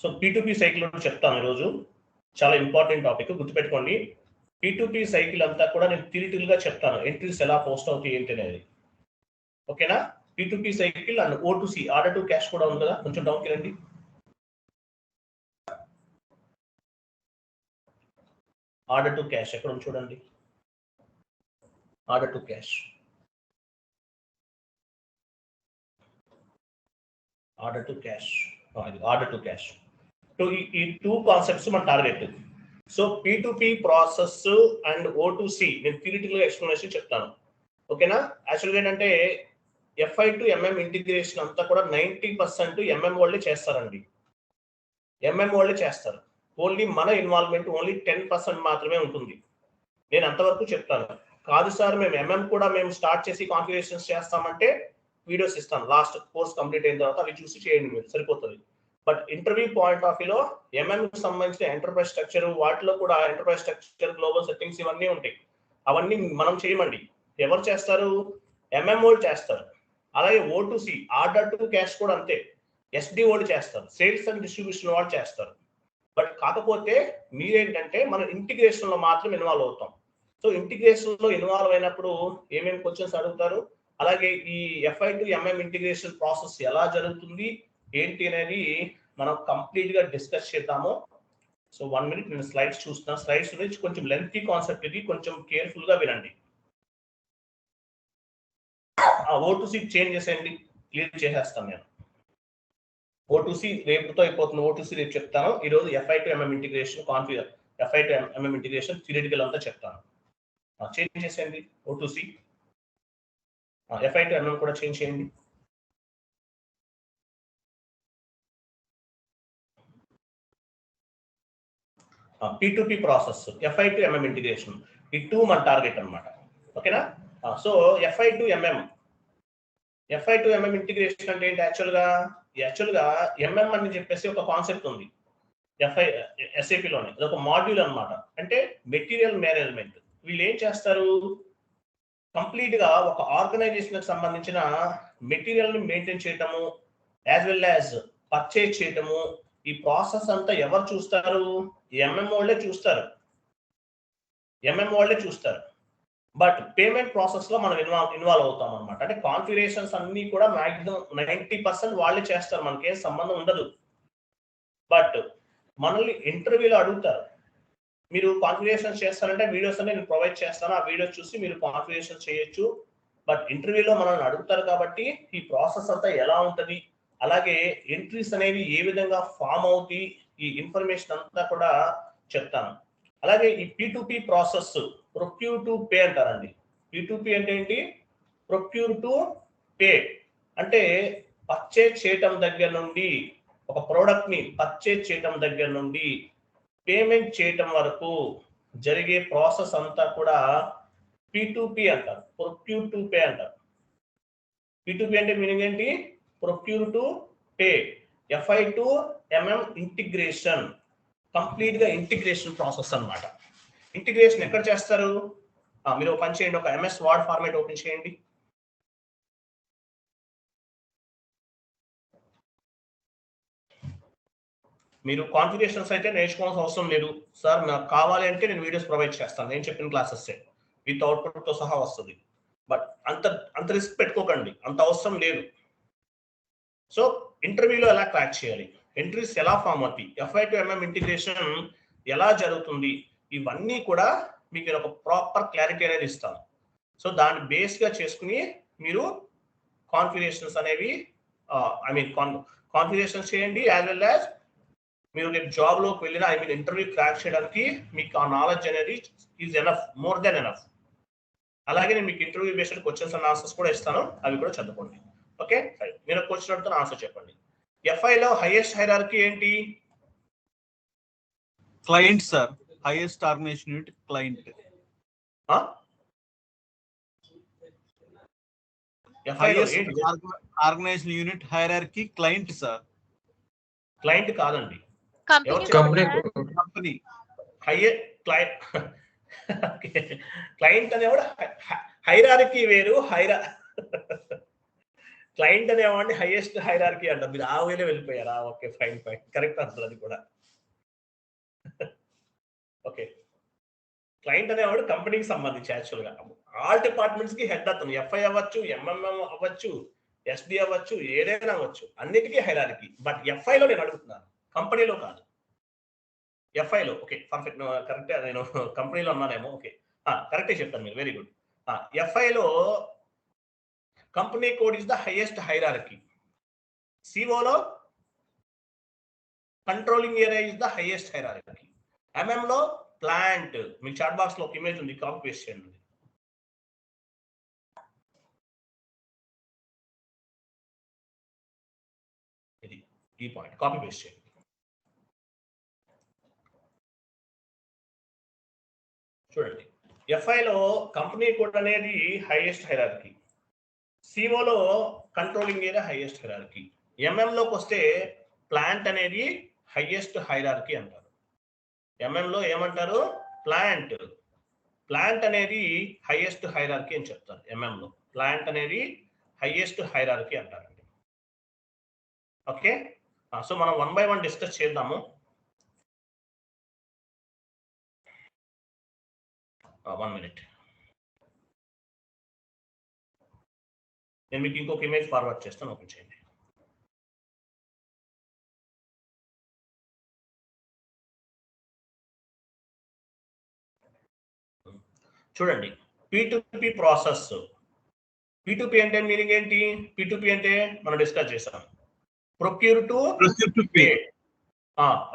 So P2P cycle చెప్తాను ఈరోజు. చాలా ఇంపార్టెంట్ టాపిక్, గుర్తుపెట్టుకోండి. P2P సైకిల్ అంతా కూడా నేను థియరిటికల్ గా చెప్తాను, ఎంట్రీస్ ఎలా పోస్ట్ అవుతాయి ఏంటి అనేది. ఓకేనా? P2P cycle and O2C order to cash కూడా ఉంది కదా, కొంచెం డౌన్కి రండి. ఆర్డర్ టు క్యాష్ ఎక్కడ ఉంది చూడండి. Order to cash, order to cash, order to cash. So ఈ టూ కాన్సెప్ట్స్ మన target. So P2P process and O2C నేను థియరిటికల్ ఎక్స్ప్లెనేషన్ చెప్తాను. ఓకేనా? యాక్చువల్గా ఏంటంటే FI టు MM ఇంటిగ్రేషన్ అంతా కూడా 90% MM వాళ్ళే చేస్తారండి. MM వాళ్ళే చేస్తారు. ఓన్లీ మన ఇన్వాల్వ్మెంట్ ఓన్లీ 10% మాత్రమే ఉంటుంది. నేను అంతవరకు చెప్తాను. కాదు సార్ మేము MM కూడా మేము స్టార్ట్ చేసి కాన్ఫిగరేషన్స్ చేస్తామంటే వీడియోస్ ఇస్తాను. లాస్ట్ కోర్స్ కంప్లీట్ అయిన తర్వాత అవి చూసి చేయండి, మీరు సరిపోతుంది. బట్ ఇంటర్వ్యూ పాయింట్ ఆఫ్ వ్యూలో MM కి సంబంధించిన ఎంటర్ప్రైజ్ స్ట్రక్చర్, వాటిలో కూడా ఎంటర్ప్రైజ్ స్ట్రక్చర్, గ్లోబల్ సెట్టింగ్స్ ఇవన్నీ ఉంటాయి. అవన్నీ మనం చేయమండి. ఎవరు చేస్తారు? MM వాళ్ళు చేస్తారు. అలాగే O2C ఆర్డర్ టు క్యాష్ కూడా అంతే, SD వాళ్ళు చేస్తారు, సేల్స్ అండ్ డిస్ట్రిబ్యూషన్ వాళ్ళు చేస్తారు. బట్ కాకపోతే మీరేంటంటే మనం ఇంటిగ్రేషన్ లో మాత్రం ఇన్వాల్వ్ అవుతాం. సో ఇంటిగ్రేషన్ లో ఇన్వాల్వ్ అయినప్పుడు ఏమేమి క్వశ్చన్స్ అడుగుతారు, అలాగే ఈ FI to MM integration process ఎలా జరుగుతుంది ఏంటి అనేది మనం కంప్లీట్ గా డిస్కస్ చేద్దాము. సో 1 minute నేను స్లైడ్స్ చూస్తున్నా. స్లైడ్స్ నుంచి కొంచెం లెంతీ కాన్సెప్ట్, ఇది కొంచెం కేర్ఫుల్ గా వినండి. O2C చేంజ్ చేసేయండి, క్లియర్ చేసేస్తాను నేను. O2C రేపుతో అయిపోతుంది. O2C రేపు చెప్తాను. ఈరోజు FI to MM integration configure, FI to MM integration theoretical అంతా చెప్తాను. చేంజ్ చేసేయండి O2C, FI టు MM కూడా చేంజ్ చేయండి. P2P process, FI to MM integration, ఈ టూ మన టార్గెట్ అన్నమాట. ఓకేనా? So FI to MM integration అంటే ఏంటి? యాక్చువల్గా MM అని చెప్పేసి ఒక కాన్సెప్ట్ ఉంది SAP లోనే. అది ఒక మాడ్యూల్ అన్నమాట. అంటే మెటీరియల్ మేనేజ్మెంట్. వీళ్ళు ఏం చేస్తారు, కంప్లీట్ గా ఒక ఆర్గనైజేషన్ కి సంబంధించిన మెటీరియల్ ని మెయింటైన్ చేయటము, యాజ్ వెల్ యాజ్ పర్చేజ్ చేయటము, ఈ ప్రాసెస్ అంతా ఎవరు చూస్తారు? MM వాళ్ళే చూస్తారు. బట్ పేమెంట్ ప్రాసెస్ లో మనం ఇన్వాల్వ్ అవుతాం అనమాట. అంటే కాన్ఫిగరేషన్స్ అన్ని కూడా మాక్సిమం 90% వాళ్ళే చేస్తారు, మనకేం సంబంధం ఉండదు. బట్ మనల్ని ఇంటర్వ్యూలో అడుగుతారు, మీరు కాన్ఫిగరేషన్ చేస్తారంటే వీడియోస్ అన్ని నేను ప్రొవైడ్ చేస్తాను, ఆ వీడియోస్ చూసి మీరు కాన్ఫిగరేషన్ చేయొచ్చు. బట్ ఇంటర్వ్యూలో మనల్ని అడుగుతారు కాబట్టి ఈ ప్రాసెస్ అంతా ఎలా ఉంటుంది, అలాగే ఎంట్రీస్ అనేవి ఏ విధంగా ఫామ్ అవుతాయి, ఈ ఇన్ఫర్మేషన్ అంతా కూడా చెప్తాను. అలాగే ఈ P2P process procure to pay అంటారండి. P2P అంటే ఏంటి? ప్రొక్యూర్ టు పే అంటే పర్చేజ్ చేయటం దగ్గర నుండి, ఒక ప్రోడక్ట్ ని పర్చేజ్ చేయటం దగ్గర నుండి పేమెంట్ చేయటం వరకు జరిగే ప్రాసెస్ అంతా కూడా P2P అంటారు, ప్రొక్యూర్ టు పే అంటారు. P2P అంటే మీనింగ్ ఏంటి? Procure to pay. FI to MM integration, complete గా ఇంటిగ్రేషన్ ప్రాసెస్ అన్నమాట. ఇంటిగ్రేషన్ ఎక్కడ చేస్తారు? మీరు ఒక పని చేయండి, ఒక MS వర్డ్ ఫార్మాట్ ఓపెన్ చేయండి. మీరు కాన్ఫిగరేషన్స్ అయితే నేర్చుకోవాల్సిన అవసరం లేదు సార్, నాకు కావాలి అంటే నేను వీడియోస్ ప్రొవైడ్ చేస్తాను, నేను చెప్పిన క్లాసెస్ విత్ అవుట్పుట్ తో సహా వస్తుంది. బట్ అంత రిస్క్ పెట్టుకోకండి, అంత అవసరం లేదు. సో ఇంటర్వ్యూలో ఎలా క్రాక్ చేయాలి, ఎంట్రీస్ ఎలా ఫామ్ అవుతాయి, FI టు MM ఇంటిగ్రేషన్ ఎలా జరుగుతుంది, ఇవన్నీ కూడా మీకు ఒక ప్రాపర్ క్లారిటీ అనేది ఇస్తాను. సో దాన్ని బేస్ గా చేసుకుని మీరు కాన్ఫిగరేషన్స్ అనేవి కాన్ఫిగరేషన్స్ చేయండి. యాజ్ వెల్ యాజ్ మీరు రేపు జాబ్ లోకి వెళ్ళిన ఇంటర్వ్యూ క్రాక్ చేయడానికి మీకు ఆ నాలెడ్జ్ అనేది is enough, more than enough. అలాగే నేను మీకు interview based questions and answers కూడా ఇస్తాను, అవి కూడా చదువుకోండి. ఓకే, నేను క్వశ్చన్ అడుగుతాను, ఆన్సర్ చెప్పండి. FI లో హైయెస్ట్ హైరార్కీ ఏంటి? Client sir, highest organization unit client. Organization unit hierarchy client sir. Client కాదండి, కంపెనీ. క్లయింట్ అనేవాడు హైరార్కీ వేరు, క్లయింట్ అనేవాడిని హైయెస్ట్ హైరార్కీ అంటారు. మీరు ఆ వేలో వెళ్ళిపోయారా? Okay, fine fine, correct answer అది కూడా. ఓకే, క్లయింట్ అనేవాడు కంపెనీకి సంబంధించి యాక్చువల్గా ఆల్ డిపార్ట్మెంట్స్ కి హెడ్ అతను. ఎఫ్ఐ అవ్వచ్చు, ఎంఎంఎం అవ్వచ్చు, ఎస్డి అవ్వచ్చు, ఏదైనా అవ్వచ్చు, అన్నిటికీ హైరార్కీ. బట్ ఎఫ్ఐలో నేను అడుగుతున్నాను, కంపెనీలో కాదు. ఎఫ్ఐలో ఓకే, పర్ఫెక్ట్, కరెక్టే. నేను కంపెనీలో ఉన్నానేమో. ఓకే, కరెక్టే చెప్తాను మీరు, వెరీ గుడ్. ఎఫ్ఐలో company code is the highest hierarchy. సిఓలో controlling area is the highest hierarchy. ఎంఎంలో ప్లాంట్. మీ చాట్ బాక్స్ లో ఒక ఇమేజ్ ఉంది, కాపీ పేస్ట్ చేయండి. ఇది ఈ పాయింట్ కాపీ పేస్ట్ చేయండి. చూడండి, ఎఫ్ఐలో కంపెనీ కోడ్ అనేది హైయెస్ట్ హైరార్కీ. సిఓలో కంట్రోలింగ్ ఏరియా హైయెస్ట్ హైరార్కీ. ఎంఎంలోకి వస్తే ప్లాంట్ అనేది హైయెస్ట్ హైరార్కీ అంటారు. ఎంఎంలో ఏమంటారు? ప్లాంట్. ప్లాంట్ అనేది హైయెస్ట్ హైరార్కీ అని చెప్తారు. ఎంఎంలో ప్లాంట్ అనేది హైయెస్ట్ హైరార్కీ అంటారండి. ఓకే, సో మనం 1 by 1 డిస్కస్ చేద్దాము. 1 minute. నేను మీకు ఇంకొక ఇమేజ్ ఫార్వర్డ్ చేస్తాను, ఓపెన్ చేయండి. చూడండి, P2P ప్రాసెస్. P2P అంటే మీనింగ్ ఏంటి? P2P అంటే మనం డిస్కస్ చేసాం, ప్రొక్యూర్ టు పే.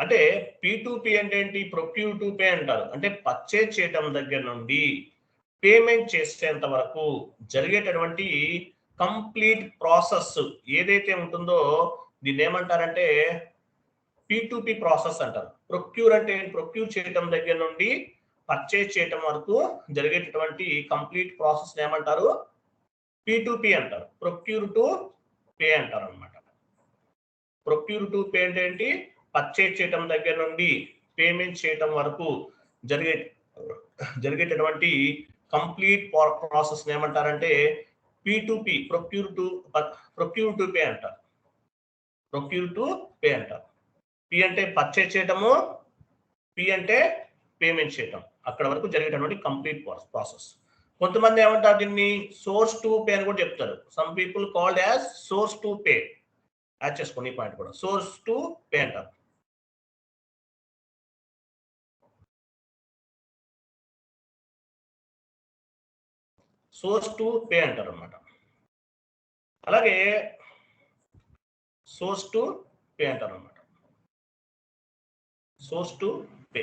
అంటే P2P అంటే ఏంటి? ప్రొక్యూర్ టు పే అంటారు. అంటే పర్చేజ్ చేయటం దగ్గర నుండి పేమెంట్ చేసేంత వరకు జరిగేటటువంటి కంప్లీట్ ప్రాసెస్ ఏదైతే ఉంటుందో దీన్ని ఏమంటారంటే P2P ప్రాసెస్ అంటారు. ప్రొక్యూర్ అంటే ప్రొక్యూర్ చేయటం దగ్గర నుండి పర్చేజ్ చేయటం వరకు జరిగేటటువంటి కంప్లీట్ ప్రాసెస్ ఏమంటారు? P2P అంటారు. ప్రొక్యూర్ టు పే అంటారు అనమాట. ప్రొక్యూర్ టు పే అంటే ఏంటి? పర్చేజ్ చేయటం దగ్గర నుండి పేమెంట్ చేయటం వరకు జరిగేటటువంటి కంప్లీట్ ప్రాసెస్ ఏమంటారంటే P2P, ప్రొక్యూర్ టు పే అంటారు. ప్రొక్యూర్ టు పే అంటారు. P అంటే పర్చేజ్ చేయటము, P అంటే పేమెంట్ చేయటం. అక్కడ వరకు జరిగేటటువంటి కంప్లీట్ ప్రాసెస్. కొంతమంది ఏమంటారు దీన్ని? సోర్స్ టు పే అని కూడా చెప్తారు. Some people called as source to pay. Add చేసుకోండి ఈ పాయింట్ కూడా, సోర్స్ టు పే అంటారు. సోర్స్ టు పే అంటారు అన్నమాట. అలాగే సోర్స్ టు పే అంటారు అన్నమాట. సోర్స్ టు పే,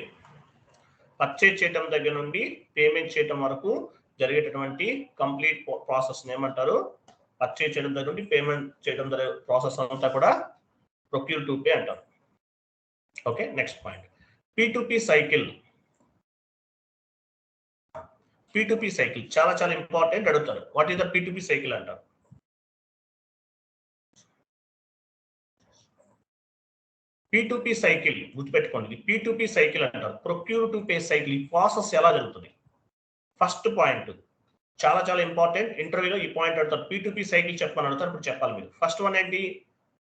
పర్చేజ్ చేయటం దగ్గర నుండి పేమెంట్ చేయటం వరకు జరిగేటటువంటి కంప్లీట్ ప్రాసెస్ ఏమంటారు? పర్చేజ్ చేయడం దగ్గర నుండి పేమెంట్ చేయడం ప్రాసెస్ అంతా కూడా ప్రొక్యూర్ టు పే అంటారు. Okay, next point, P2P cycle. P2P cycle చాలా చాలా ఇంపార్టెంట్, అడుగుతారు. What is the P2P cycle అంటారు? P2P సైకిల్ గుర్తుపెట్టుకోండి, P2P సైకిల్ అంటారు. Procure to pay cycle. ఈ ప్రాసెస్ ఎలా జరుగుతుంది? ఫస్ట్ పాయింట్ చాలా చాలా ఇంపార్టెంట్, ఇంటర్వ్యూలో ఈ పాయింట్ అడుగుతారు. P2P సైకిల్ చెప్పమని అడుగుతారు, ఇప్పుడు చెప్పాలి మీరు. ఫస్ట్ వన్ ఏంటి?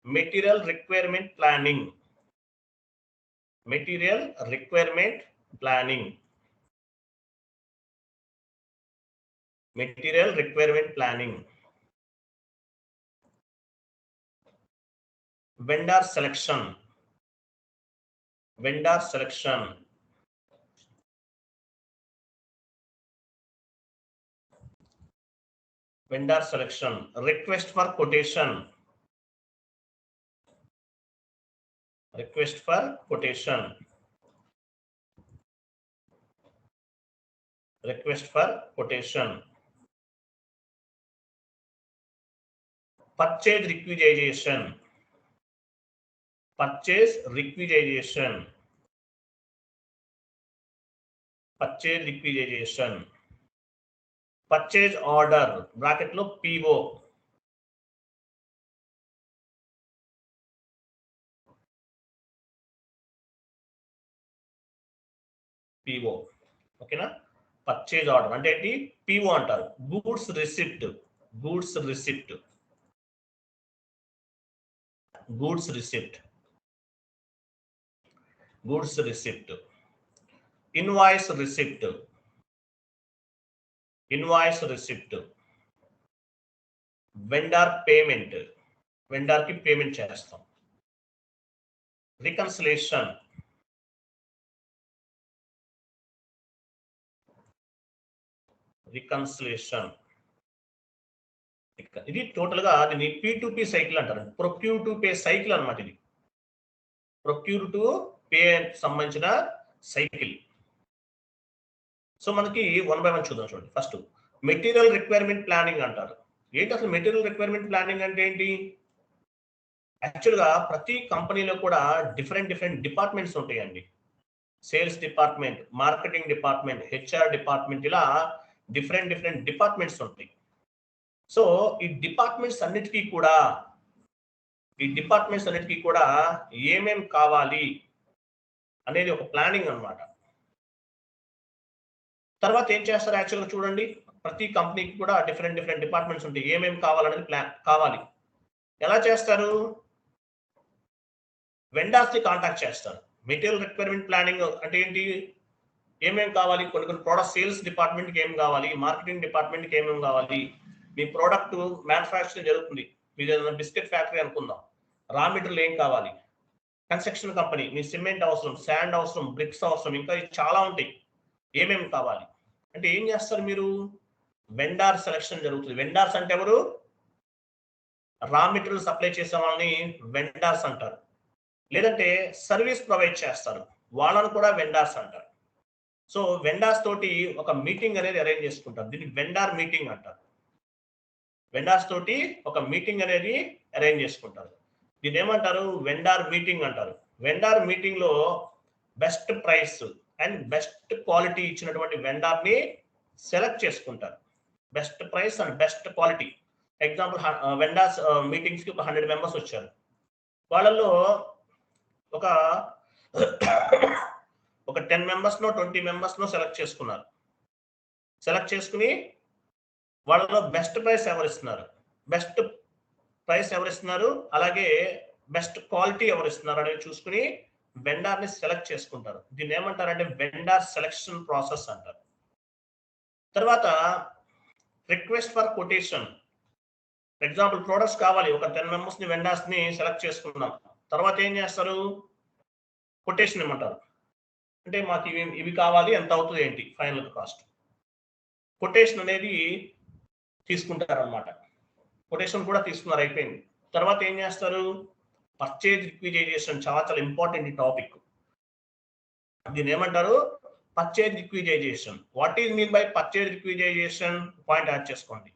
Material requirement planning. Material requirement planning. Material requirement planning. Vendor selection. Vendor selection. vendor selection. Request for quotation. Request for quotation. Request for quotation. Purchase requisition. Purchase requisition. Purchase requisition. Purchase order bracket lo PO. PO ఓకేనా? Purchase order అంటే ఏంటి? PO అంటారు. Goods receipt. Goods receipt. Goods receipt, invoice receipt, vendor payment, vendor కి payment చేస్తాం, reconciliation, ఇది total గా దీన్ని P2P cycle అంటారు. ప్రొక్యూర్ టు పే సైకిల్ అన్నమాట. ఇది ప్రొక్యూర్ టు పే సంబంధించిన సైకిల్. సో మనకి 1 by 1 చూద్దాం. చూడండి, ఫస్ట్ మెటీరియల్ రిక్వైర్మెంట్ ప్లానింగ్ అంటారు. ఏంటి అసలు మెటీరియల్ రిక్వైర్మెంట్ ప్లానింగ్ అంటే ఏంటి? యాక్చువల్గా ప్రతి కంపెనీలో కూడా డిఫరెంట్ డిపార్ట్మెంట్స్ ఉంటాయండి. Sales department, marketing department, HR department, ఇలా డిఫరెంట్ డిపార్ట్మెంట్స్ ఉంటాయి. సో ఈ డిపార్ట్మెంట్స్ అన్నిటికీ కూడా ఏమేం కావాలి అనేది ఒక ప్లానింగ్ అన్నమాట. తర్వాత ఏం చేస్తారు యాక్చువల్గా చూడండి, ప్రతి కంపెనీకి కూడా డిఫరెంట్ డిపార్ట్మెంట్స్ ఉంటాయి. ఏమేం కావాలనేది కావాలి. ఎలా చేస్తారు? వెండర్స్ ని కాంటాక్ట్ చేస్తారు. మెటీరియల్ రిక్వైర్మెంట్ ప్లానింగ్ అంటే ఏంటి? ఏమేం కావాలి, కొన్ని ప్రోడక్ట్ సేల్స్ డిపార్ట్మెంట్కి ఏం కావాలి, మార్కెటింగ్ డిపార్ట్మెంట్కి ఏమేం కావాలి. మీ ప్రోడక్ట్ మ్యానుఫ్యాక్చరింగ్ జరుగుతుంది, మీరు ఏదైనా బిస్కెట్ ఫ్యాక్టరీ అనుకుందాం, రా మెటీరియల్ ఏం కావాలి. కన్స్ట్రక్షన్ కంపెనీ, మీ సిమెంట్ అవసరం, శాండ్ అవసరం, బ్రిక్స్ అవసరం, ఇంకా చాలా ఉంటాయి. ఏమేమి కావాలి అంటే ఏం చేస్తారు మీరు? వెండర్ సెలక్షన్ జరుగుతుంది. వెండర్స్ అంటే ఎవరు? రా మెటీరియల్ సప్లై చేసే వాళ్ళని వెండర్స్ అంటారు. లేదంటే సర్వీస్ ప్రొవైడ్ చేస్తారు, వాళ్ళని కూడా వెండర్స్ అంటారు. సో వెండర్స్ తోటి ఒక మీటింగ్ అనేది అరేంజ్ చేసుకుంటారు. దీన్ని వెండర్ మీటింగ్ అంటారు. వెండర్స్ తోటి ఒక మీటింగ్ అనేది అరేంజ్ చేసుకుంటారు. దీన్ని ఏమంటారు? వెండర్ మీటింగ్ అంటారు. వెండర్ మీటింగ్ లో best price and best quality ఇచ్చినటువంటి వెండర్ ని సెలెక్ట్ చేసుకుంటారు. Best price and best quality. Example, vendors meetings కి ఒక 100 మెంబర్స్ వచ్చారు. వాళ్ళల్లో ఒక 10 మెంబర్స్ నో 20 మెంబర్స్ నో సెలెక్ట్ చేసుకున్నారు. సెలెక్ట్ చేసుకుని వాళ్ళలో బెస్ట్ ప్రైస్ ఎవరిస్తున్నారు, అలాగే బెస్ట్ క్వాలిటీ ఎవరిస్తున్నారు అనేది చూసుకుని వెండర్ ని సెలెక్ట్ చేసుకుంటారు. దీన్ని ఏమంటారంటే వెండర్ సెలెక్షన్ ప్రాసెస్ అంటారు. తర్వాత request for quotation. Example, products కావాలి, ఒక 10 మెంబర్స్ ని వెండర్స్ ని సెలెక్ట్ చేసుకున్నాం. తర్వాత ఏం చేస్తారు? కొటేషన్ ఇవ్వమంటారు. అంటే మాకు ఇవి కావాలి, ఎంత అవుతుంది, ఏంటి ఫైనల్ కాస్ట్. కొటేషన్ అనేది తీసుకుంటారు అన్నమాట. కొటేషన్ కూడా తీసుకున్నారు, అయిపోయింది. తర్వాత ఏం చేస్తారు? పర్చేజ్ రిక్విజైజేషన్, చాలా ఇంపార్టెంట్ ఈ టాపిక్. దీన్ని ఏమంటారు? Purchase requisition. What is mean by purchase requisition? Point add చేసుకోండి.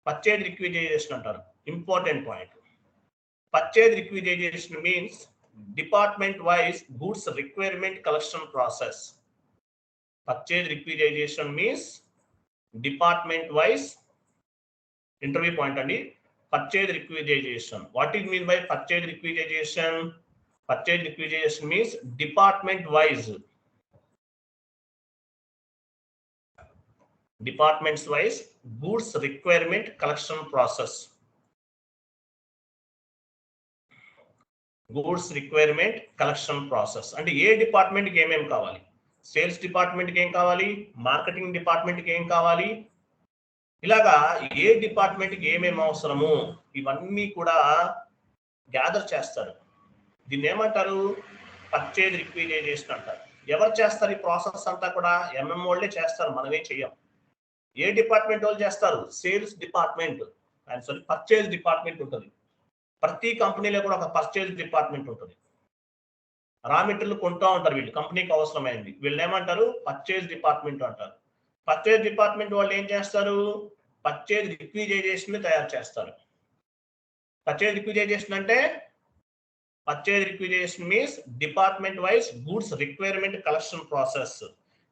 పర్చేజ్ రిక్విజైజేషన్ అంటారు, important point. Purchase requisition means department wise goods requirement collection process. Purchase requisition means department wise, interview point అండి, purchase requisition. What is mean by purchase requisition? Purchase requisition means department wise. Departments wise goods requirement collection process. Goods requirement collection process. And A department కి ఏమేం కావాలి? Sales department కి ఏం కావాలి? Marketing department కి ఏం కావాలి? ఇలాగా ఏ డిపార్ట్మెంట్ కి ఏమేమి అవసరము ఇవన్నీ కూడా గ్యాదర్ చేస్తారు. దీన్ని ఏమంటారు? పర్చేజ్ రిక్విజైజేషన్ అంటారు. ఎవరు చేస్తారు ఈ ప్రాసెస్ అంతా కూడా? ఎంఎం వాళ్ళే చేస్తారు, మనమే చెయ్యం. ఏ డిపార్ట్మెంట్ వాళ్ళు చేస్తారు? Sales department and sorry purchase department ఉంటుంది. ప్రతి కంపెనీలో కూడా ఒక పర్చేజ్ డిపార్ట్మెంట్ ఉంటుంది. రా మెటీరియల్ కొంటూ ఉంటారు వీళ్ళు, కంపెనీకి అవసరమైంది, వీళ్ళు ఏమంటారు? పర్చేజ్ డిపార్ట్మెంట్ అంటారు. పర్చేజ్ డిపార్ట్మెంట్ వాళ్ళు ఏం చేస్తారు? పర్చేజ్ రిక్విజైజేషన్ తయారు చేస్తారు. పర్చేజ్ రిక్విజైజేషన్ అంటే purchase requisition means department wise goods requirement collection process.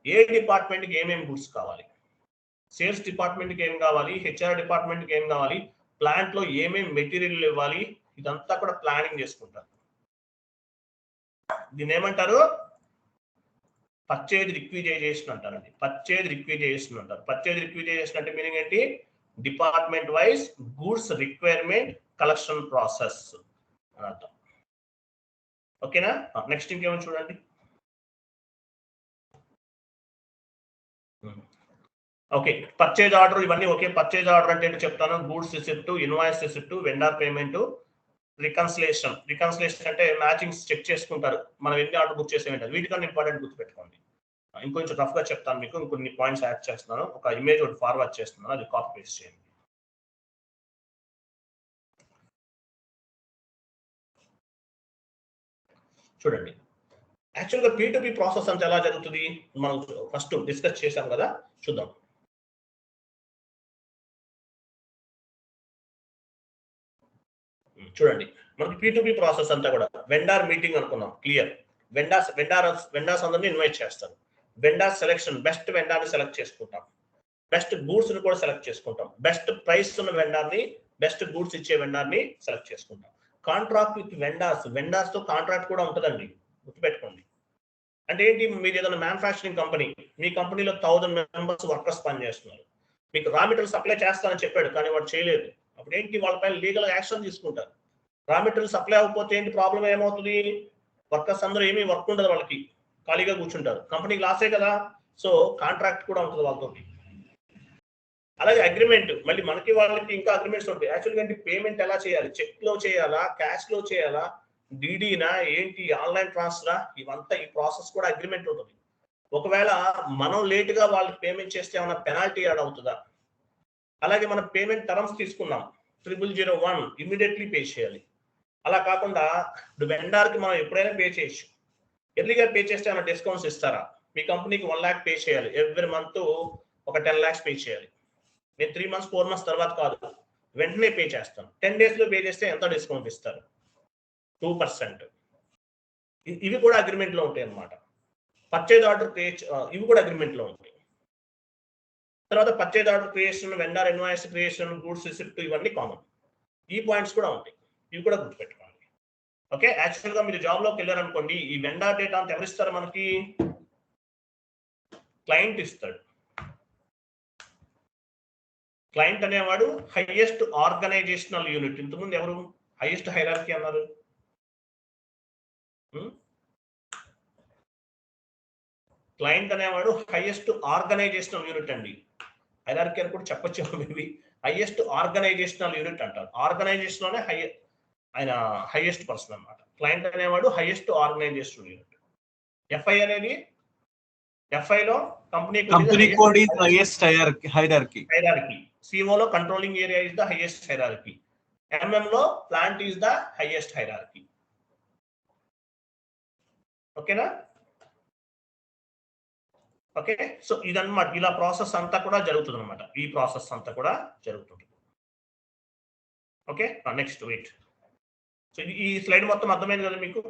ఏ డిపార్ట్మెంట్ కి ఏమేమి గూడ్స్ కావాలి? సేల్స్ డిపార్ట్మెంట్ కి ఏం కావాలి? హెచ్ఆర్ డిపార్ట్మెంట్ కి ఏం కావాలి? ప్లాంట్ లో ఏమేమి మెటీరియల్ ఇవ్వాలి? ఇదంతా కూడా ప్లానింగ్ చేసుకుంటారు. దీన్ని ఏమంటారు? పర్చేజ్ రిక్విజైజేషన్ అంటారండి. పర్చేజ్ రిక్విజైజేషన్ అంటారు. పర్చేజ్ రిక్విజైజేషన్ అంటే మీనింగ్ ఏంటి? Department wise goods requirement collection process. అని అర్థం. ఓకేనా? నెక్స్ట్ ఇంకేమైనా చూడండి. ఓకే, పర్చేజ్ ఆర్డర్ ఇవన్నీ ఓకే. పర్చేజ్ ఆర్డర్ అంటే ఏంటో చెప్తాను. Goods receipt, invoice receipt, vendor payment, reconciliation. Reconciliation అంటే మ్యాచింగ్స్ చెక్ చేసుకుంటారు, మనం ఎన్ని ఆర్డర్ బుక్ చేసేవి. వీటికన్నా ఇంపార్టెంట్ గుర్తుపెట్టుకోండి. ఇంకొంచెం రఫ్ గా చెప్తాను మీకు, ఇంకొన్ని పాయింట్స్ యాడ్ చేస్తున్నాను. ఒక ఇమేజ్ ఒకటి ఫార్వర్డ్ చేస్తున్నాను, అది కాపీ పేస్ట్ చేయండి. చూడండి, యాక్చువల్గా P2P ప్రాసెస్ అంతా ఎలా జరుగుతుంది మనం ఫస్ట్ డిస్కస్ చేశాం కదా, చూద్దాం. చూడండి, మనకి P2P ప్రాసెస్ అంతా కూడా వెండార్ మీటింగ్ అనుకున్నాం, క్లియర్. వెండార్స్ అందరినీ ఇన్వైట్ చేస్తారు. వెండార్ సెలెక్షన్, బెస్ట్ వెండార్ని సెలెక్ట్ చేసుకుంటాం. బెస్ట్ గూడ్స్ ని కూడా సెలెక్ట్ చేసుకుంటాం. బెస్ట్ ప్రైస్ ఉన్న వెండార్ని, బెస్ట్ గూడ్స్ ఇచ్చే వెండార్ని సెలెక్ట్ చేసుకుంటాం. కాంట్రాక్ట్ విత్ వెండార్స్ తో కాంట్రాక్ట్ కూడా ఉంటుందండి, గుర్తుపెట్టుకోండి. అంటే ఏంటి, మీరు ఏదైనా మ్యానుఫ్యాక్చరింగ్ కంపెనీ, మీ కంపెనీలో 1000 మెంబర్స్ వర్కర్స్ పనిచేస్తున్నారు. మీకు రా మెటీరియల్ సప్లై చేస్తానని చెప్పాడు, కానీ వాడు చేయలేదు. అప్పుడు ఏంటి, వాళ్ళపైన లీగల్ యాక్షన్ తీసుకుంటారు. రా మెటీరియల్ సప్లై అవ్వకపోతే ఏంటి ప్రాబ్లం ఏమవుతుంది, వర్కర్స్ అందరూ ఏమీ వర్క్ ఉండదు, వాళ్ళకి ఖాళీగా కూర్చుంటారు, కంపెనీకి లాసే కదా. సో కాంట్రాక్ట్ కూడా ఉంటుంది వాళ్ళతో. అలాగే అగ్రిమెంట్, మళ్ళీ మనకి వాళ్ళకి ఇంకా అగ్రిమెంట్స్ ఉంటాయి. యాక్చువల్గా ఏంటి, పేమెంట్ ఎలా చేయాలి, చెక్ లో చేయాలా, క్యాష్ లో చేయాలా, డీడీనా ఏంటి, ఆన్లైన్ ట్రాన్స్ఫరా, ఇవంతా ఈ ప్రాసెస్ కూడా అగ్రిమెంట్ ఉంటుంది. ఒకవేళ మనం లేట్ గా వాళ్ళకి పేమెంట్ చేస్తే ఏమైనా పెనాల్టీ యాడ్ అవుతుందా. అలాగే మనం పేమెంట్ టర్మ్స్ తీసుకున్నాం, 0001 ఇమీడియట్లీ పే చేయాలి. అలా కాకుండా ఇప్పుడు వెండార్కి మనం ఎప్పుడైనా పే చేయొచ్చు. ఎర్లీగా పే చేస్తే ఏమైనా డిస్కౌంట్స్ ఇస్తారా. మీ కంపెనీకి 1 lakh పే చేయాలి, ఎవ్రీ మంత్ ఒక 10 lakhs పే చేయాలి. నేను 3 months 4 months తర్వాత కాదు, వెంటనే పే చేస్తాను. 10 days లో పే చేస్తే ఎంత డిస్కౌంట్ ఇస్తారు, 2%. ఇవి కూడా అగ్రిమెంట్ లో ఉంటాయి అన్నమాట. పర్చేజ్ ఆర్డర్ ఇవి కూడా అగ్రిమెంట్ లో ఉంటాయి. తర్వాత purchase order creation, vendor invoice creation, goods receipt, ఇవన్నీ కామన్. ఈ పాయింట్స్ కూడా ఉంటాయి, ఇవి కూడా గుర్తుపెట్టుకోండి. ఓకే, యాక్చువల్ గా మీరు జాబ్ లోకి వెళ్ళారనుకోండి, ఈ వెండర్ డేటా అంతా ఎవరిస్తారు మనకి, క్లయింట్ ఇస్తాడు. క్లయింట్ అనేవాడు హైయెస్ట్ ఆర్గనైజేషనల్ యూనిట్. ఇంతకుముందు ఎవరు హైయెస్ట్ హైరార్కీ అన్నారు, క్లయింట్ అనేవాడు హైయెస్ట్ ఆర్గనైజేషనల్ యూనిట్ అండి. హైరార్కీ అని కూడా చెప్పొచ్చు మేబీ. హైయెస్ట్ ఆర్గనైజేషనల్ యూనిట్ అంటారు. ఆర్గనైజేషన్ లోనే ఆయన హైయెస్ట్ పర్సన్ అన్నమాట. క్లయింట్ అనేవాడు హైయెస్ట్ ఆర్గనైజేషనల్ యూనిట్. ఎఫ్ఐ అనేది, ఎఫ్ఐలో company code is highest hierarchy. సిఓలో controlling area is the highest hierarchy. MM లో plant is the highest hierarchy. ఓకేనా? ఓకే, సో ఇదన్నమాట, ఇలా ప్రాసెస్ అంతా కూడా జరుగుతుంది అనమాట. ఈ ప్రాసెస్ అంతా కూడా జరుగుతుంది. Okay, next wait. సో ఈ స్లైడ్ మొత్తం అర్థమైంది కదా మీకు,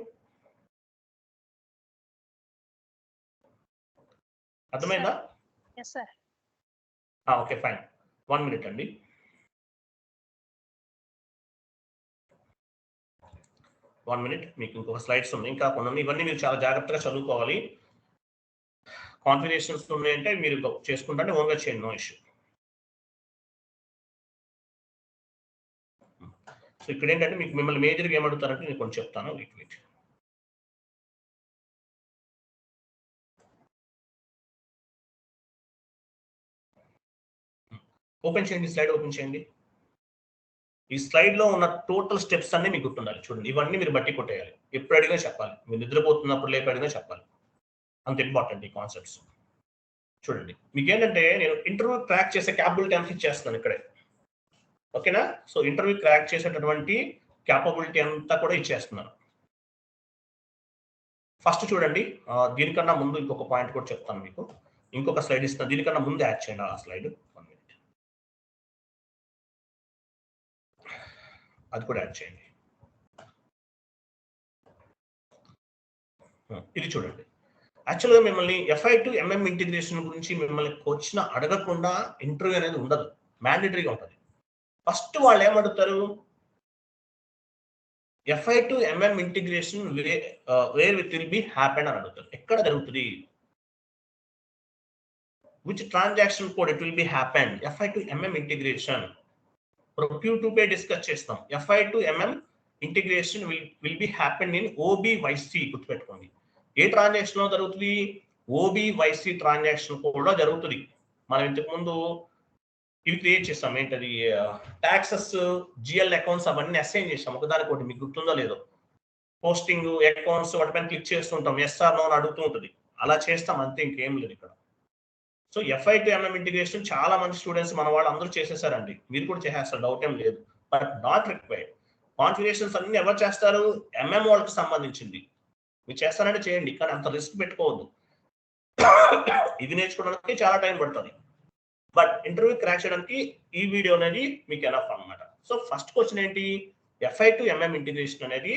అర్థమైందా? ఓకే ఫైన్, 1 minute అండి. మీకు ఇంకొక స్లైడ్స్ ఉన్నాయి, ఇంకా కొన్ని. ఇవన్నీ మీరు చాలా జాగ్రత్తగా చదువుకోవాలి. కాన్ఫిగరేషన్స్ ఉన్నాయంటే మీరు చేసుకుంటే ఓన్గా చేయండి, నో ఇష్యూ. సో ఇక్కడ ఏంటంటే మీకు మిమ్మల్ని మేజర్గా ఏమడుగుతారంటే నేను కొంచెం చెప్తాను. వెయిట్. ఓపెన్ చేయండి, స్లైడ్ ఓపెన్ చేయండి. ఈ స్లైడ్ లో ఉన్న టోటల్ స్టెప్స్ అన్ని మీకు గుర్తుండాలి. చూడండి, ఇవన్నీ మీరు బట్టి కొట్టేయాలి. ఎప్పుడు అడిగినా చెప్పాలి, మీరు నిద్రపోతున్నప్పుడు లేపు అడిగినా చెప్పాలి. అంత ఇంపార్టెంట్ ఈ కాన్సెప్ట్స్. చూడండి, మీకు ఏంటంటే నేను ఇంటర్వ్యూ క్రాక్ చేసే క్యాపబిలిటీ అంతా ఇచ్చేస్తున్నాను ఇక్కడే. ఓకేనా? సో ఇంటర్వ్యూ క్రాక్ చేసేటటువంటి క్యాపబిలిటీ అంతా కూడా ఇచ్చేస్తున్నాను. ఫస్ట్ చూడండి, దీనికన్నా ముందు ఇంకొక పాయింట్ కూడా చెప్తాను మీకు. ఇంకొక స్లైడ్ ఇస్తాను, దీనికన్నా ముందు యాడ్ చేయండి ఆ స్లైడ్. 1 minute, అది కూడా యాడ్ చేయండి. ఇది చూడండి, యాక్చువల్గా మిమ్మల్ని FI to MM ఇంటిగ్రేషన్ గురించి మిమ్మల్ని క్వశ్చన్ అడగకుండా ఇంటర్వ్యూ అనేది ఉండదు, మ్యాండేటరీగా ఉంటుంది. ఫస్ట్ వాళ్ళు ఏమడుగుతారు, FI to MM integration where with will be happen అని అడుగుతారు. ఎక్కడ జరుగుతుంది, which transaction code it will be happen. FI to MM integration procure to pay discuss చేస్తాం. FI to MM integration will be happen in OBYC. గుర్తుపెట్టుకోండి. ఏ transaction లో జరుగుతుంది? ఓబివైసి transaction కూడా జరుగుతుంది. మనం ఇంతకు ముందు ఇవి క్రియేట్ చేస్తాం. ఏంటది? టాక్సెస్, జిఎల్ అకౌంట్స్ అవన్నీ అసైన్ చేసాం ఒకదానికి ఒకటి. మీకు గుర్తుందో లేదో? పోస్టింగ్ అకౌంట్స్ వాటిపైన క్లిక్ చేస్తుంటాం, ఎస్ఆర్ నో అని అడుగుతూ ఉంటుంది. అలా చేస్తాం అంతే, ఇంకేం లేదు ఇక్కడ. So FI to MM integration చాలా మంది స్టూడెంట్స్ మన వాళ్ళు అందరూ చేసేసారండి. మీరు కూడా చేసేస్తారు, డౌట్ ఏం లేదు. But not required. కాన్ఫిగరేషన్స్ అన్ని ఎవరు చేస్తారు? MM వాళ్ళకి సంబంధించింది. మీరు చేస్తారంటే చేయండి, కానీ అంత రిస్క్ పెట్టుకోవద్దు. ఇది నేర్చుకోవడానికి చాలా టైం పడుతుంది. బట్ ఇంటర్వ్యూ క్రాక్ చేయడానికి ఈ వీడియో అనేది మీకు ఎనఫ్ అన్నమాట. సో ఫస్ట్ క్వశ్చన్ ఏంటి? FI to MM ఇంటిగ్రేషన్ అనేది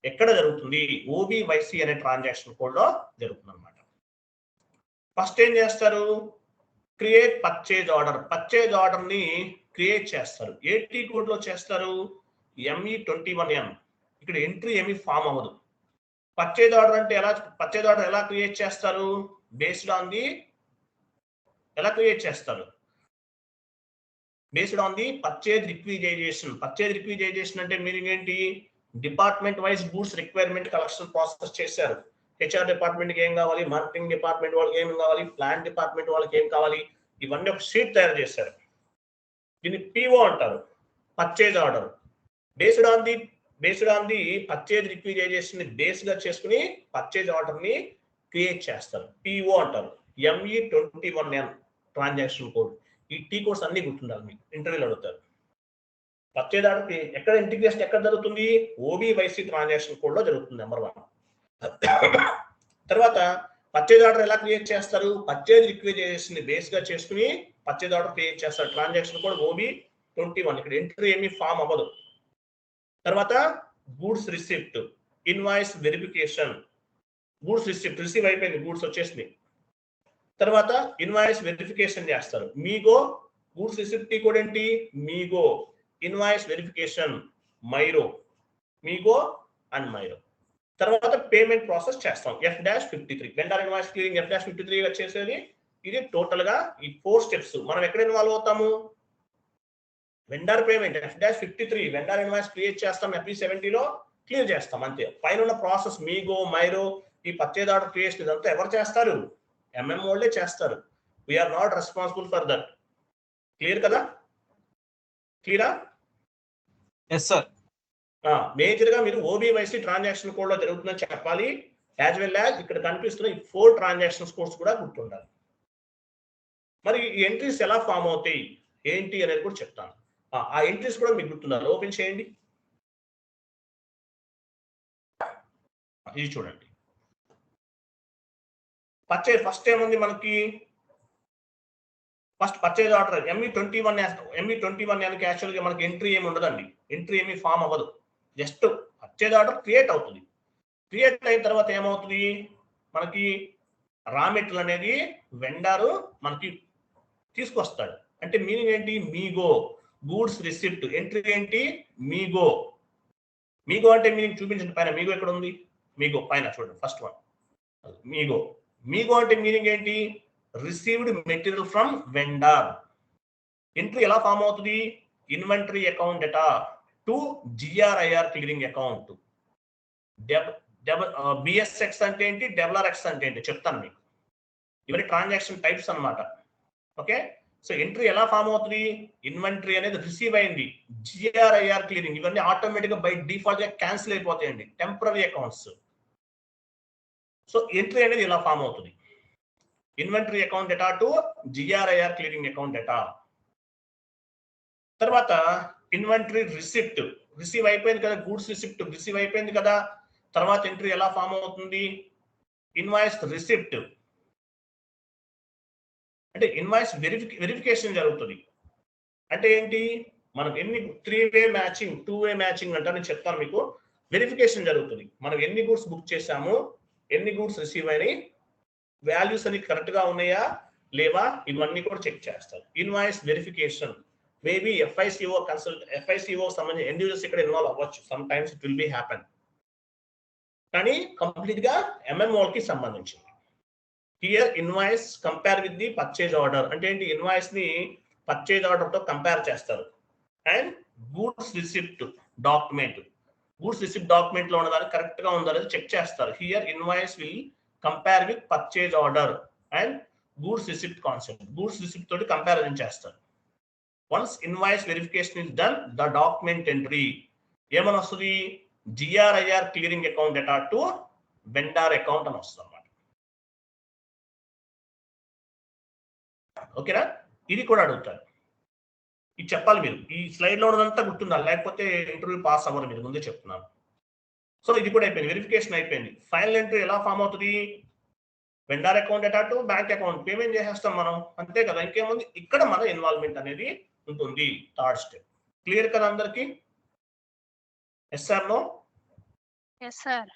ఎక్కడ జరుగుతుంది? ఓబివైసి అనే ట్రాన్సాక్షన్ కోడ్ లో జరుగుతుంది అనమాట. ఫస్ట్ ఏం చేస్తారు? Create purchase order. Purchase order ని క్రియేట్ చేస్తారు. ఏటీ కోడ్ లో చేస్తారు. ME21N. ఇక్కడ ఎంట్రీ ఏమి ఫామ్ అవ్వదు. పర్చేజ్ ఆర్డర్ అంటే పర్చేజ్ ఆర్డర్ ఎలా క్రియేట్ చేస్తారు? బేస్డ్ ఆన్ ది ఎలా క్రియేట్ చేస్తారు? Based on the purchase requisition. Purchase requisition అంటే మీనింగ్ ఏంటి? Department wise goods requirement collection process చేశారు. HR డిపార్ట్మెంట్కి ఏం కావాలి, మార్కెటింగ్ డిపార్ట్మెంట్ వాళ్ళకి ఏం కావాలి, ప్లాన్ డిపార్ట్మెంట్ వాళ్ళకి ఏం కావాలి, ఇవన్నీ ఒక షీట్ తయారు చేశారు. దీన్ని PO అంటారు, purchase order. Based on the purchase requisition ని బేస్ గా చేసుకుని పర్చేజ్ ఆర్డర్ ని క్రియేట్ చేస్తారు. PO అంటారు. ME21N transaction code. ఈ T కోడ్స్ అన్ని గుర్తుండాలి, మీకు ఇంటర్వ్యూలో అడుగుతారు. పర్చేజ్ ఆర్డర్ ఎక్కడ ఇంటిగ్రేషన్ ఎక్కడ జరుగుతుంది? ఓబివైసి ట్రాన్సాక్షన్ కోడ్ లో జరుగుతుంది. నెంబర్ 1. తర్వాత పర్చేజ్ ఆర్డర్ ఎలా క్రియేట్ చేస్తారు? పర్చేజ్ రిక్విజైజేషన్ ని బేస్ గా చేసుకుని పర్చేజ్ ఆర్డర్ క్రియేట్ చేస్తారు. Transaction code OB21. ఇక్కడ ఎంట్రీ ఏమి ఫామ్ అవ్వదు. తర్వాత goods receipt, invoice verification. Goods receipt receive అయిపోయింది, గూడ్స్ వచ్చేసింది. తర్వాత ఇన్వాయిస్ వెరిఫికేషన్ చేస్తారు. మీగో గూడ్స్ రిసిప్ట్ కోడ్ ఏంటి? MIGO. Invoice verification MIRO. MIGO and MIRO. తర్వాత పేమెంట్ ప్రాసెస్ చేస్తాం. F-53 vendor invoice clearing. F-53 వచ్చేసేది ఇది టోటల్ గా ఈ 4 స్టెప్స్. మనం ఎక్కడ ఇన్వాల్వ్ అవుతాము? Vendor payment F-53 vendor invoice create చేస్తాం, FE70 లో క్లియర్ చేస్తాం అంతే. పైన ఉన్న ప్రాసెస్ మీగో, మైరో, ఈ పర్చేజ్ ఆర్డర్ క్రియేషన్ ఇదంతా ఎవరు చేస్తారు? MM వాళ్ళే చేస్తారు. We are not responsible for that. Clear కదా? క్లియరా? Yes sir. మేజర్ గా మీరు ఓబివైసి ట్రాన్సాక్షన్ కోడ్ లో జరుగుతుందని చెప్పాలి. యాజ్ వెల్ యాజ్ ఇక్కడ కనిపిస్తున్న ఈ 4 ట్రాన్సాక్షన్స్ కోడ్స్ కూడా గుర్తుండాలి. మరి ఈ ఎంట్రీస్ ఎలా ఫామ్ అవుతాయి ఏంటి అనేది కూడా చెప్తాను. ఆ ఎంట్రీస్ కూడా మీకు గుర్తుండాలి. ఓపెన్ చేయండి. ఇది చూడండి. పర్చేజ్ ఫస్ట్ ఏముంది మనకి? ఫస్ట్ పర్చేజ్ ఆర్డర్ ME21N యాక్చువల్గా మనకి ఎంట్రీ ఏమి ఉండదండి. ఎంట్రీ ఏమి ఫామ్ అవ్వదు. జస్ట్ పర్చేజ్ ఆర్డర్ క్రియేట్ అవుతుంది. క్రియేట్ అయిన తర్వాత ఏమవుతుంది? మనకి రా మెటీరియల్ అనేది వెండర్ మనకి తీసుకొస్తాడు. అంటే మీనింగ్ ఏంటి? మీగో. గూడ్స్ రిసిప్ట్ ఎంట్రీ ఏంటి? మీగో. మీగో అంటే మీనింగ్ చూపించండి పైన. మీగో ఎక్కడ ఉంది? మీగో పైన చూడండి, ఫస్ట్ వన్ మీగో. మీగో అంటే మీనింగ్ ఏంటి? Received material from vendor. Entry ఎలా ఫామ్ అవుతుంది? Inventory account data to GRIR clearing account. BSX అంటే ఏంటి, డెవలర్ ఎక్స్ అంటే ఏంటి చెప్తాను మీకు. ఇవన్నీ ట్రాన్సాక్షన్ టైప్స్ అన్నమాట. ఓకే. సో ఎంట్రీ ఎలా ఫామ్ అవుతుంది? ఇన్వెంటరీ అనేది రిసీవ్ అయింది, GRIR క్లియరింగ్, ఇవన్నీ ఆటోమేటిక్ గా బై డిఫాల్ట్ గా క్యాన్సిల్ అయిపోతాయండి, టెంపరరీ అకౌంట్స్. సో ఎంట్రీ అనేది ఇలా ఫామ్ అవుతుంది. Inventory account data to GRIR clearing account data. తర్వాత ఇన్వెంటరీ రిసిప్ట్ రిసీవ్ అయిపోయింది కదా, గూడ్స్ రిసిప్ట్ రిసీవ్ అయిపోయింది కదా. తర్వాత ఎంట్రీ ఎలా ఫామ్ అవుతుంది? ఇన్వాయిస్ రిసిప్ట్ అంటే ఇన్వాయిస్ వెరిఫికేషన్ జరుగుతుంది. అంటే ఏంటి? మనం ఎన్ని 3-way మ్యాచింగ్ 2-way మ్యాచింగ్ అంటే చెప్తాను మీకు. వెరిఫికేషన్ జరుగుతుంది. మనం ఎన్ని గూడ్స్ బుక్ చేసాము, ఎన్ని గూడ్స్ రిసీవ్ అయినాయి, వాల్యూస్ అన్ని కరెక్ట్ గా ఉన్నాయా లేవా, ఇవన్నీ కూడా చెక్ చేస్తారు. ఇన్వాయిస్ వెరిఫికేషన్ మేబీ FICO సంబంధించిన ఎండ్ యూజర్స్ ఇక్కడ ఇన్వాల్వ్ అవ్వచ్చు. Some times it will be happen. కానీ కంప్లీట్ గా MMO కి సంబంధించింది. Here invoice compare with the purchase order అంటే ఏంటి? ఇన్వాయిస్ ని పర్చేజ్ ఆర్డర్ తో కంపేర్ చేస్తారు. And goods receipt document goods receipt document లో ఉన్నదాన్ని కరెక్ట్ గా ఉందా లేదా చెక్ చేస్తారు. Here invoice will compare with purchase order and goods receipt concept. Goods receipt తోటి కంపారిజన్ చేస్తారు. Once invoice verification is done, the document entry ఏమని వస్తుంది? GRIR clearing account data to vendor account అని వస్తుంది అన్నమాట. ఓకేనా? ఇది కూడా అడుగుతారు. ఇది చెప్పాలి మీరు. ఈ స్లైడ్ లో ఉన్నదంతా గుర్తుండాలి, లేకపోతే ఇంటర్వ్యూ పాస్ అవ్వరు. మీరు ముందే చెప్తున్నాను. సో ఇది కూడా అయిపోయింది, వెరిఫికేషన్ అయిపోయింది. ఫైనల్ ఎంట్రీ ఎలా ఫామ్ అవుతుంది? Vendor account data to bank account. Payment చేసేస్తాం మనం, అంతే కదా. ఇంకేముంది? ఇక్కడ మన ఇన్వాల్వ్మెంట్ అనేది ఉంటుంది. Third step. క్లియర్ కదా అందరికి? Yes sir, no? Yes sir.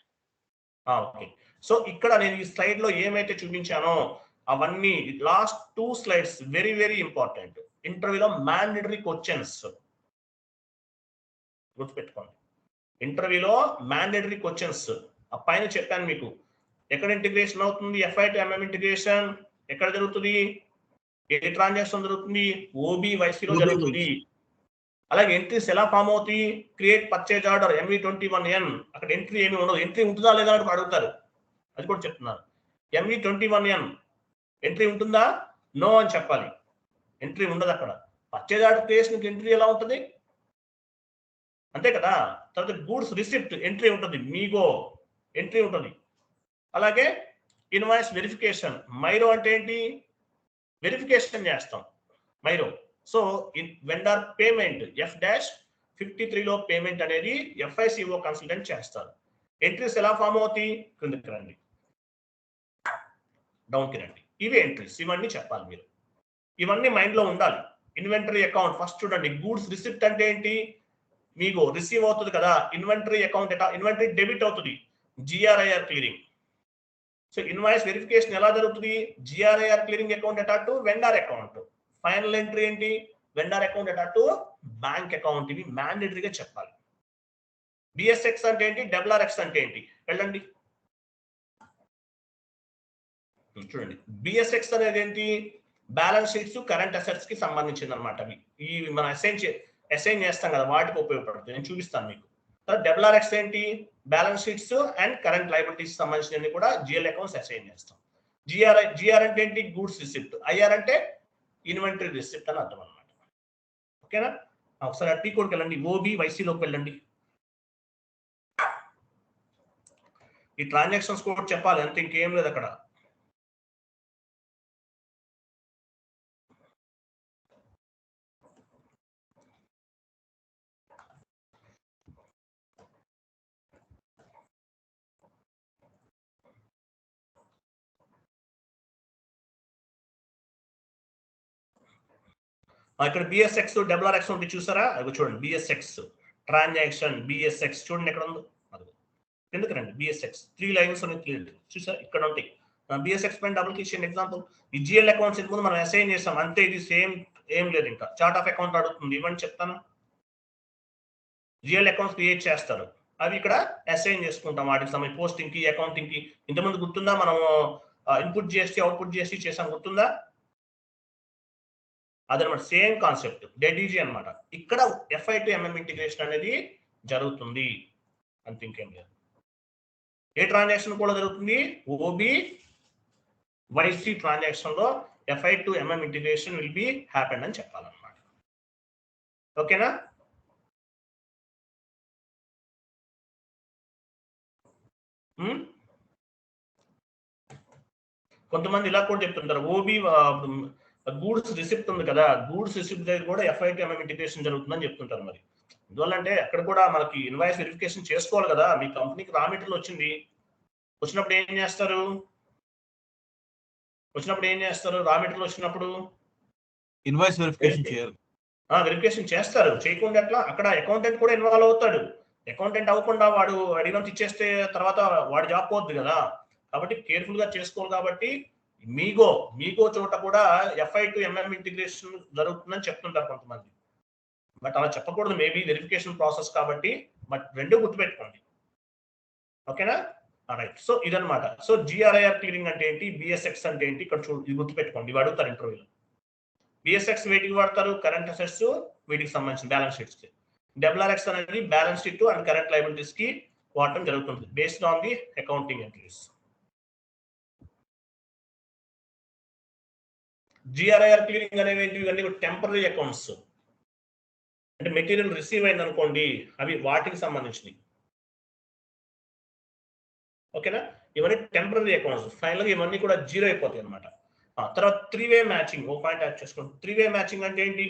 Okay. So ఇక్కడ నేను ఈ స్లైడ్ లో ఏమైతే చూపించానో అవన్నీ last 2 slides very very important. ఇంటర్వ్యూలో మ్యాండేటరీ క్వశ్చన్స్ గుర్తుపెట్టుకోండి. ఇంటర్వ్యూలో మ్యాండేటరీ క్వశ్చన్స్ ఆ పైన చెప్పాను మీకు. ఎక్కడ ఇంటిగ్రేషన్ అవుతుంది? FI to MM ఇంటిగ్రేషన్ ఎక్కడ జరుగుతుంది? ఏ ట్రాన్సాక్షన్ జరుగుతుంది? OBYC లో జరుగుతుంది. అలాగే ఎంట్రీస్ ఎలా ఫామ్ అవుతాయి? Create purchase order MV21N. అక్కడ ఎంట్రీ ఏమి ఉండదు. ఎంట్రీ ఉంటుందా లేదా అని అడుగుతారు, అది కూడా చెప్తున్నారు. MV21N ఎంట్రీ ఉంటుందా? నో అని చెప్పాలి. ఎంట్రీ ఉండదు అక్కడ. పర్చేజ్ ఆర్డర్ క్రియేషన్ ఎంట్రీ ఎలా ఉంటుంది? అంతే కదా. తర్వాత గూడ్స్ రిసిప్ట్ ఎంట్రీ ఉంటుంది, మీగో ఎంట్రీ ఉంటుంది. అలాగే ఇన్వాయిస్ వెరిఫికేషన్, మైరో అంటే ఏంటి? వెరిఫికేషన్ చేస్తాం మైరో. సో వెండర్ పేమెంట్ F-53 లో పేమెంట్ అనేది FICO కన్సల్టెంట్ చేస్తారు. ఎంట్రీస్ ఎలా ఫామ్ అవుతాయి? క్రిందకి రండి, డౌన్కి రండి. ఇవి ఎంట్రీస్. ఇవన్నీ చెప్పాలి మీరు. ఇవన్నీ మైండ్ లో ఉండాలి. ఇన్వెంటరీ అకౌంట్ ఫస్ట్ చూడండి. గూడ్స్ రిసిప్ట్ అంటే ఏంటి? మీకు రిసీవ్ అవుతుంది కదా. ఇన్వెంటరీ అకౌంట్ ఎట్లా? ఇన్వెంటరీ డెబిట్ అవుతుంది, GRIR clearing. So invoice verification ఎలా జరుగుతుంది? GRIR clearing account data to vendor account. Final entry ఏంటి? Vendor account data to bank account. ఇవి మ్యాండేటరీగా చెప్పాలి. BSX అంటే ఏంటి? WRX అంటే ఏంటి? వెళ్ళండి చూడండి. BSX అనేది ఏంటి? బ్యాలెన్స్ షీట్స్, కరెంట్ అసెట్స్ కి సంబంధించింది అనమాట. ఈ మనం అసైన్ చేస్తాం కదా, వాటికి ఉపయోగపడుతుంది. నేను చూపిస్తాను మీకు. WRX ఏంటి? Balance sheets and current liabilities సంబంధించినవి కూడా GL అకౌంట్స్ అసైన్ చేస్తాం. GR అంటే ఏంటి? Goods receipt. IR అంటే ఇన్వెంటరీ రిసిప్ట్ అని అర్థం అనమాట. ఓకేనా? ఒకసారి టీ కోడ్కి వెళ్ళండి, OBYC లోకి వెళ్ళండి. ఈ ట్రాన్సాక్షన్స్ కోడ్ చెప్పాలి అంతే, ఇంకేం లేదు అక్కడ. ఇక్కడ BSX WRX ఉంది చూసారా? అవి చూడండి. BSX ట్రాన్సాక్షన్, BSX చూడండి ఎక్కడ ఉందో. అది ఎందుకు రండి. BSX 3 లైన్స్ ఉన్నాయి చూసారా? ఇక్కడ ఉంటాయి. BSX పైన డబుల్ క్లిక్ చేయండి. ఎగ్జాంపుల్ ఈ GL అకౌంట్స్ ఇంత ముందు మనం అసైన్ చేస్తాం అంతే. ఇది సేమ్, ఏం లేదు. ఇంకా చార్ట్ ఆఫ్ అకౌంట్ అడుగుతుంది, ఇవ్వండి చెప్తాను. GL అకౌంట్స్ క్రియేట్ చేస్తారు, అవి ఇక్కడ అసైన్ చేసుకుంటాం. వాటికి సమయం పోస్టింగ్ కి, అకౌంటింగ్ కి. ఇంతకుముందు గుర్తుందా? మనం ఇన్పుట్ చేసి అవుట్పుట్ చేసి చేసాం, గుర్తుందా? అదనమాట. సేమ్ కాన్సెప్ట్, డెడిజీ అనమాట. ఇక్కడ FI to MM ఇంటిగ్రేషన్ అనేది జరుగుతుంది, అంత ఇంకేం లేదు. ఏ ట్రాన్సాక్షన్ కూడా జరుగుతుంది? OBYC ట్రాన్సాక్షన్ లో FI to MM integration will be happen అని చెప్పాలన్నమాట. ఓకేనా? కొంతమంది ఇలా కూడా చెప్తుంటారు, గూడ్స్ రిసిప్ట్ ఉంది కదా, గూడ్స్ రిసిప్ట్ దగ్గర కూడా FI to MM ఇంటిగ్రేషన్ జరుగుతుందని చెప్తుంటారు. మరి అందువల్ల అంటే అక్కడ కూడా మనకి ఇన్వాయిస్ వెరిఫికేషన్ చేసుకోవాలి కదా. మీ కంపెనీకి రా మెటీరియల్ వచ్చింది, వచ్చినప్పుడు ఏం చేస్తారు? రా మెటీరియల్ వచ్చినప్పుడు ఇన్వాయిస్ వెరిఫికేషన్ చేయాలి. వెరిఫికేషన్ చేస్తారు. చేయకుండా ఎట్లా? అక్కడ అకౌంటెంట్ కూడా ఇన్వాల్వ్ అవుతాడు. అకౌంటెంట్ అవ్వకుండా వాడు అడిగినంత ఇచ్చేస్తే తర్వాత వాడి జాబ్ పోద్ది కదా. కాబట్టి కేర్ఫుల్ గా చేసుకోవాలి. కాబట్టి మీగో చోట కూడా FI to MM ఇంటిగ్రేషన్ జరుగుతుందని చెప్తుంటారు కొంతమంది. బట్ అలా చెప్పకూడదు, మేబీ వెరిఫికేషన్ ప్రాసెస్ కాబట్టి. బట్ రెండు గుర్తుపెట్టుకోండి. ఓకేనా? రైట్. సో ఇదనమాట. సో GRIR క్లియరింగ్ అంటే ఏంటి? BSX అంటే ఏంటి? ఇక్కడ ఇది గుర్తుపెట్టుకోండి. ఇవి అడుగుతారు ఇంటర్వ్యూలో. BSX వేటికి వాడతారు? కరెంట్ అసెట్స్, వీటికి సంబంధించిన బ్యాలెన్స్ షీట్స్. డబ్ల్యూఆర్ఎక్స్ అనేది balance sheet and current liabilities కి వాడటం జరుగుతుంది based on the accounting entries. GRIR clearing అనేవి ఇవన్నీ టెంపరీ అకౌంట్స్. అంటే మెటీరియల్ రిసీవ్ అయింది అనుకోండి, అవి వాటికి సంబంధించినవి. ఓకేనా, ఇవన్నీ టెంపరీ అకౌంట్స్. ఫైనల్ గా ఇవన్నీ కూడా జీరో అయిపోతాయి అనమాట. తర్వాత 3-way మ్యాచింగ్ ఒక పాయింట్ యాడ్ చేసుకోండి. 3-way మ్యాచింగ్ అంటే ఏంటి?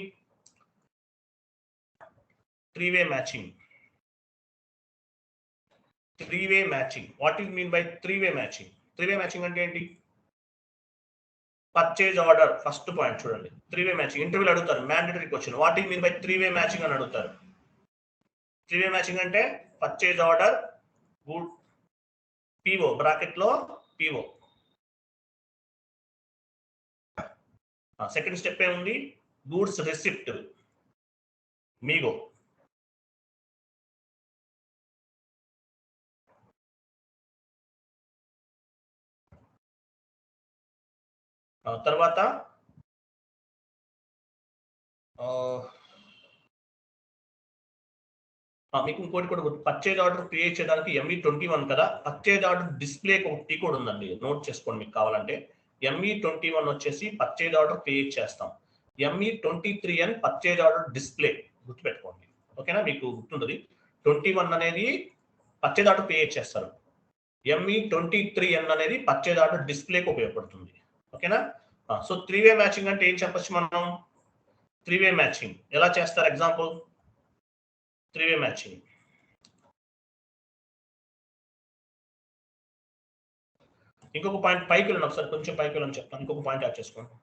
3-way matching. 3-way matching. What is mean by 3-way matching? 3-way matching అంటే ఏంటి? పర్చేజ్ ఆర్డర్ ఫస్ట్ పాయింట్ చూడండి. 3-way మ్యాచింగ్ ఇంటర్వ్యూలు అడుగుతారు, mandatory question. What is mean by 3-way matching అని అడుగుతారు. 3-way మ్యాచింగ్ అంటే purchase order, good PO bracket లో PO. Second step ఏముంది? Goods receipt MIGO. తర్వాత మీకు ఇంకోటి కూడా పర్చేజ్ ఆర్డర్ క్రియేట్ చేయడానికి ME21 కదా. పర్చేజ్ ఆర్డర్ డిస్ప్లే ఒక టీ కోడ్ ఉందండి, నోట్ చేసుకోండి మీకు కావాలంటే. ME21 వచ్చేసి పర్చేజ్ ఆర్డర్ క్రియేట్ చేస్తాం. ME23N పర్చేజ్ ఆర్డర్ డిస్ప్లే గుర్తుపెట్టుకోండి. ఓకేనా, మీకు గుర్తుంటుంది. 21 అనేది పర్చేజ్ ఆర్డర్ క్రియేట్ చేస్తారు. ME23N అనేది పర్చేజ్ ఆర్డర్ డిస్ప్లేకి ఉపయోగపడుతుంది. ఓకేనా. సో 3-way మ్యాచింగ్ అంటే ఏం చెప్పచ్చు మనం? 3-way మ్యాచింగ్ ఎలా చేస్తారు? Example 3-way matching. ఇంకొక పాయింట్ పైకి వెళ్ళండి, ఒకసారి కొంచెం పైకి వెళ్ళని చెప్తాను. ఇంకొక పాయింట్ యాడ్ చేసుకోండి.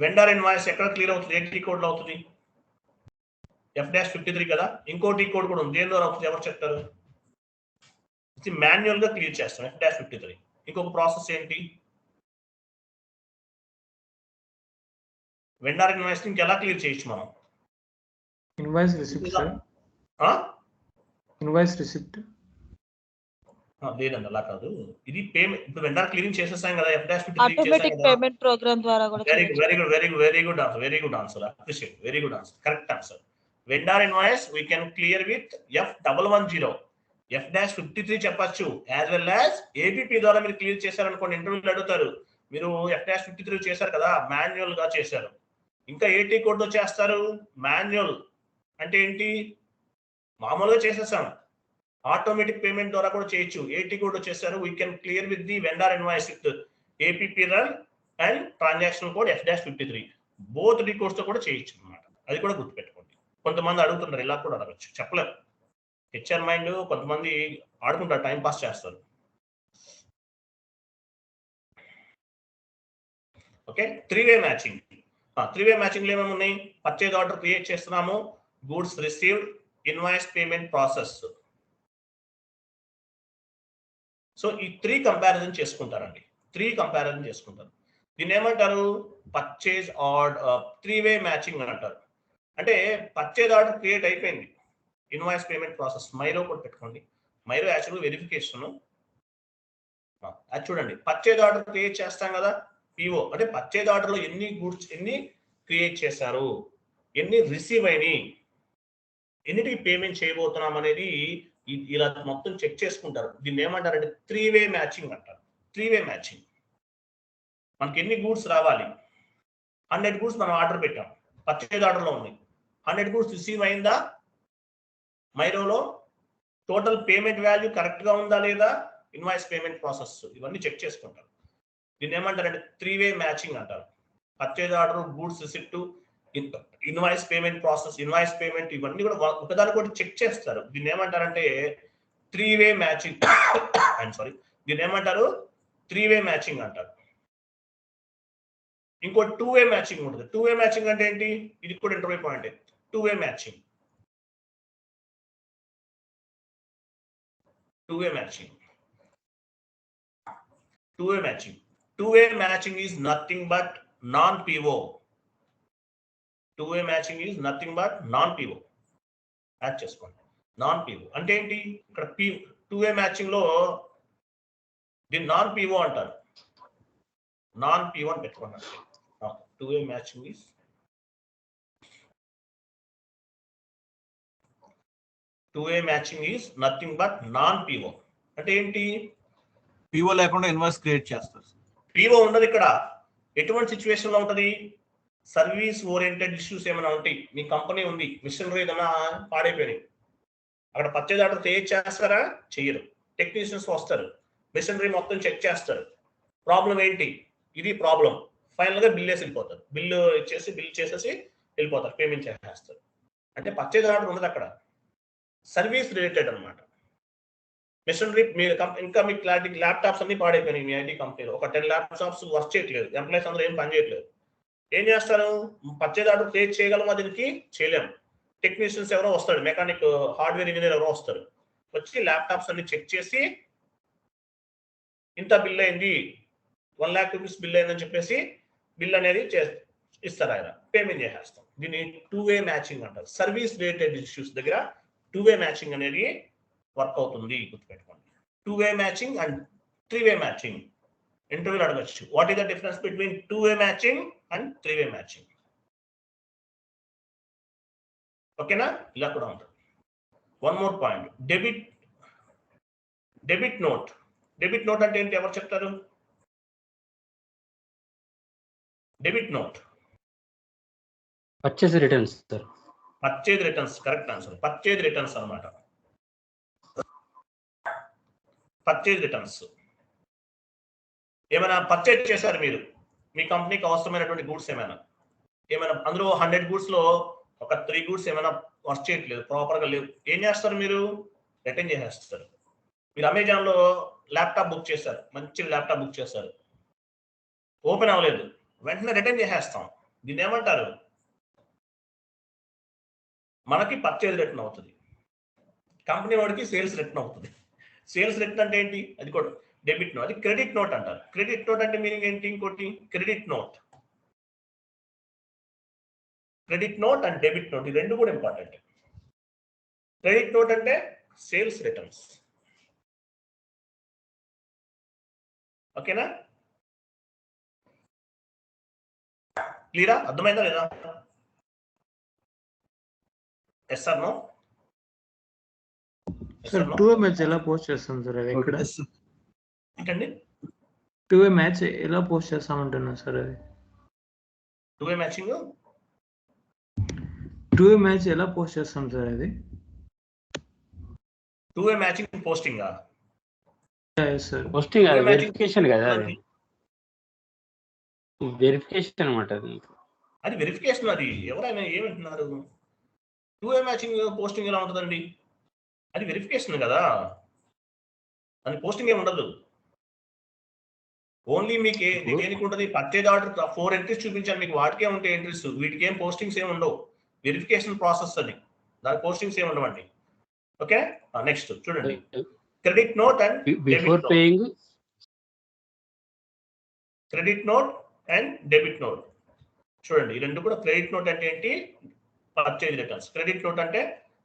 వెండర్ ఇన్వాయిస్ ఎక్కడ క్లియర్ అవుతుంది? ఏ టీ కోడ్ లో అవుతుంది? F-53 కదా. ఇంకో టీ కోడ్ కూడా ఉంది, దేని ద్వారా అవుతుంది? ఎవరు చెప్తారు? మాన్యువల్ గా క్లియర్ చేస్తాం F-53. ఇంకొక ప్రాసెస్ ఏంటి? వెండర్ ఇన్వాయిస్ ఎలా క్లియర్ చేయొచ్చు మనం? Invoice receipt sir. Invoice receipt లేదండి, అలా కాదు. ఇది పేమెంట్. ఇప్పుడు వెండర్ క్లియరింగ్ చేసేసాం కదా, F-53 ఆటోమేటిక్ పేమెంట్ ప్రోగ్రామ్ ద్వారా కూడా. Very good answer. Appreciate, very good answer, correct answer. Vendor invoice we can clear with F-110. F-53 చెప్పచ్చు. యాజ్ వెల్ యాజ్ APP ద్వారా మీరు క్లియర్ చేశారనుకోండి, ఇంటర్వ్యూలు అడుగుతారు. మీరు F-53 చేశారు కదా, మాన్యువల్ గా చేశారు. ఇంకా AT కోడ్ తో చేస్తారు. మాన్యువల్ అంటే ఏంటి? మామూలుగా చేసేసాం. ఆటోమేటిక్ పేమెంట్ ద్వారా కూడా చేయొచ్చు. AT కోడ్ చేశారు. We can clear with the vendor invoice with APP run and transaction code F-53. Both the codes తో కూడా చేయొచ్చు అనమాట. అది కూడా గుర్తుపెట్టుకోండి. కొంతమంది అడుగుతుంటారు, ఇలా కూడా అడగచ్చు, చెప్పలేము. HR మైండ్ కొంతమంది ఆడుకుంటారు, టైం పాస్ చేస్తారు. Okay, 3-way matching. 3-way matching లో ఏమేమి ఉన్నాయి? పర్చేజ్ ఆర్డర్ క్రియేట్ చేస్తున్నాము, goods received, invoice payment process. So ఈ 3 కంపారిజన్ చేసుకుంటారండి. 3 కంపారిజన్ చేసుకుంటారు. దీన్ని ఏమంటారు? పర్చేజ్ ఆర్డర్ 3-way మ్యాచింగ్ అని అంటారు. అంటే పర్చేజ్ ఆర్డర్ క్రియేట్ అయిపోయింది, ఇన్వాయిస్ పేమెంట్ ప్రాసెస్. మైరో కూడా పెట్టుకోండి. మైరో యాక్చువల్ వెరిఫికేషన్. అది చూడండి, పర్చేజ్ ఆర్డర్ క్రియేట్ చేస్తాం కదా, PO అంటే పర్చేజ్ ఆర్డర్ లో ఎన్ని గూడ్స్ ఎన్ని క్రియేట్ చేశారు, ఎన్ని రిసీవ్ అయినాయి, ఎన్నిటికి పేమెంట్ చేయబోతున్నాం అనేది ఇలా మొత్తం చెక్ చేసుకుంటారు. దీన్ని ఏమంటారంటే 3-way మ్యాచింగ్ అంటారు. 3-way matching. మనకి ఎన్ని గూడ్స్ రావాలి? 100 గూడ్స్ మనం ఆర్డర్ పెట్టాం, పర్చేజ్ ఆర్డర్ లో ఉన్నాయి. 100 గూడ్స్ రిసీవ్ అయిందా? మైరోలో టోటల్ పేమెంట్ వాల్యూ కరెక్ట్ గా ఉందా లేదా? ఇన్వాయిస్ పేమెంట్ ప్రాసెస్ ఇవన్నీ చెక్ చేసుకుంటారు. దీన్ని ఏమంటారంటే 3-way మ్యాచింగ్ అంటారు. Purchase order, goods receipt, invoice payment process, invoice payment ఇవన్నీ కూడా ఒకదానికొకటి చెక్ చేస్తారు. దీన్ని ఏమంటారంటే 3-way మ్యాచింగ్. ఐఎమ్ సారీ, దీన్ని ఏమంటారు? 3-way మ్యాచింగ్ అంటారు. ఇంకో 2-way మ్యాచింగ్ ఉంటుంది. 2-way మ్యాచింగ్ అంటే ఏంటి? ఇది కూడా interview point. 2-way matching. 2-way matching. 2-way matching. 2-way matching is nothing but non-PO. 2-way matching is nothing but non-PO. Add చేసుకోండి. నాన్-PO అంటే ఏంటి? ఇక్కడ 2-way matching లో దీన్ని నాన్-PO అంటారు. నాన్-PO అని పెట్టుకోండి. 2A matching is nothing but non-PO. అంటే ఏంటి? పిఓ లేకుండా ఇన్వాయిస్ క్రియేట్ చేస్తారు. PO ఉండదు ఇక్కడ. ఎటువంటి సిచ్యువేషన్ లో ఉంటది? సర్వీస్ ఓరియంటెడ్ ఇష్యూస్ ఏమైనా ఉంటాయి, మీ కంపెనీ ఉంది, మిషనరీ ఏదైనా పాడైపోయినాయి, అక్కడ పర్చేజ్ ఆర్డర్ చేస్తారా? చెయ్యరు. టెక్నీషియన్స్ వస్తారు, మిషనరీ మొత్తం చెక్ చేస్తారు, ప్రాబ్లం ఏంటి, ఇది ప్రాబ్లం, ఫైనల్ గా బిల్ వేసి వెళ్ళిపోతారు, బిల్ చేసేసి వెళ్ళిపోతారు, పేమెంట్ చేసేస్తారు. అంటే పర్చేజ్ ఆర్డర్ ఉండదు అక్కడ, సర్వీస్ రిలేటెడ్ అనమాట. మిషనరీ మీరు ఇంకా మీ క్లారిటీ, ల్యాప్టాప్స్ అన్ని పాడైపోయినాయి మీ ఐటీ కంపెనీలో, ఒక 10 ల్యాప్టాప్స్ వర్క్ చేయట్లేదు, ఎంప్లాయీస్ అందరూ ఏం పని చేయట్లేదు. ఏం చేస్తారు? పర్చేజ్ ఆర్డర్ క్రియేట్ చేయగలమా? దీనికి చేయలేము. టెక్నీషియన్స్ ఎవరో వస్తాడు, మెకానిక్, హార్డ్వేర్ ఇంజనీర్ ఎవరో వస్తారు, వచ్చి ల్యాప్టాప్స్ అన్ని చెక్ చేసి ఇంత బిల్ అయింది, 1 lakh రూపీస్ బిల్ అయిందని చెప్పేసి బిల్ అనేది ఇస్తారు, ఆయన పేమెంట్ చేసేస్తాం. దీన్ని 2-way మ్యాచింగ్ అంటారు. సర్వీస్ రిలేటెడ్ ఇష్యూస్ దగ్గర 2-way మ్యాచింగ్ అనేది వర్క్ అవుతుంది, గుర్తుపెట్టుకోండి. 2-way matching and 3-way matching ఇంటర్వ్యూలో అడగచ్చు. What is the difference between 2-way matching and 3-way matching? ఓకేనా? ఇలా కూడా ఉంటుంది. One more point, debit note. Debit note అంటే ఏంటి? ఎవరు చెప్తారు? Debit note purchase returns sir. Purchase returns correct answer. Purchase returns అన్నమాట. పర్చేజ్ రిటర్న్స్ ఏమైనా పర్చేజ్ చేశారు మీరు, మీ కంపెనీకి అవసరమైనటువంటి గూడ్స్ ఏమైనా అందులో 100 గూడ్స్ లో ఒక 3 గూడ్స్ ఏమైనా వర్క్ చేయట్లేదు, ప్రాపర్ గా లేవు, ఏం చేస్తారు? మీరు రిటర్న్ చేసేస్తారు. మీరు అమెజాన్ లో ల్యాప్టాప్ బుక్ చేశారు, మంచి ల్యాప్టాప్ బుక్ చేశారు, ఓపెన్ అవ్వలేదు, వెంటనే రిటర్న్ చేసేస్తాం. దీన్ని ఏమంటారు? మనకి పర్చేజ్ రిటర్న్ అవుతుంది, కంపెనీ వాడికి సేల్స్ రిటర్న్ అవుతుంది. సేల్స్ రిటర్న్ అంటే ఏంటి? అది కూడా డెబిట్ నోట్. అది క్రెడిట్ నోట్ అంటారు. క్రెడిట్ నోట్ అంటే మీనింగ్ ఏంటి? ఇంకోటి credit note. Credit note and debit note ఈ రెండు కూడా ఇంపార్టెంట్. క్రెడిట్ నోట్ అంటే సేల్స్ రిటర్న్స్. ఓకేనా? క్లియరా? అర్థమైందా లేదా? Yes sir no? Sir 2-way match ఎలా పోస్ట్ చేస్తాం సార్? అది ఎక్కడ? ఏంటండి 2-way మ్యాచ్ ఎలా పోస్ట్ చేస్తామంటున్నా సార్? అది 2-way మ్యాచింగ్ 2-way మ్యాచ్ ఎలా పోస్ట్ చేస్తాం సార్? అది 2-way matching posting sir. Posting verification కదా, అది వెరిఫికేషన్ అనమాట. అది వెరిఫికేషన్. అది ఎవరైనా ఏమంటున్నారు? 2-way మ్యాచింగ్ పోస్టింగ్ ఎలా ఉంటుందండి? అది వెరిఫికేషన్ కదా, అది పోస్టింగ్ ఏమి ఉండదు. ఓన్లీ మీకు దేనికి ఉంటుంది? పర్చేజ్ ఆర్డర్ 4 ఎంట్రీస్ చూపించాలి మీకు, వాటికే ఉంటాయి ఎంట్రీస్, వీటికి ఏం పోస్టింగ్స్ ఏమి ఉండవు. వెరిఫికేషన్ ప్రాసెస్ అది, దాని పోస్టింగ్స్ ఏమి ఉండవండి. ఓకే, నెక్స్ట్ చూడండి, credit note and before paying. Credit note and debit note చూడండి, ఈ రెండు కూడా. క్రెడిట్ నోట్ అంటే ఏంటి? Purchase returns. క్రెడిట్ నోట్ అంటే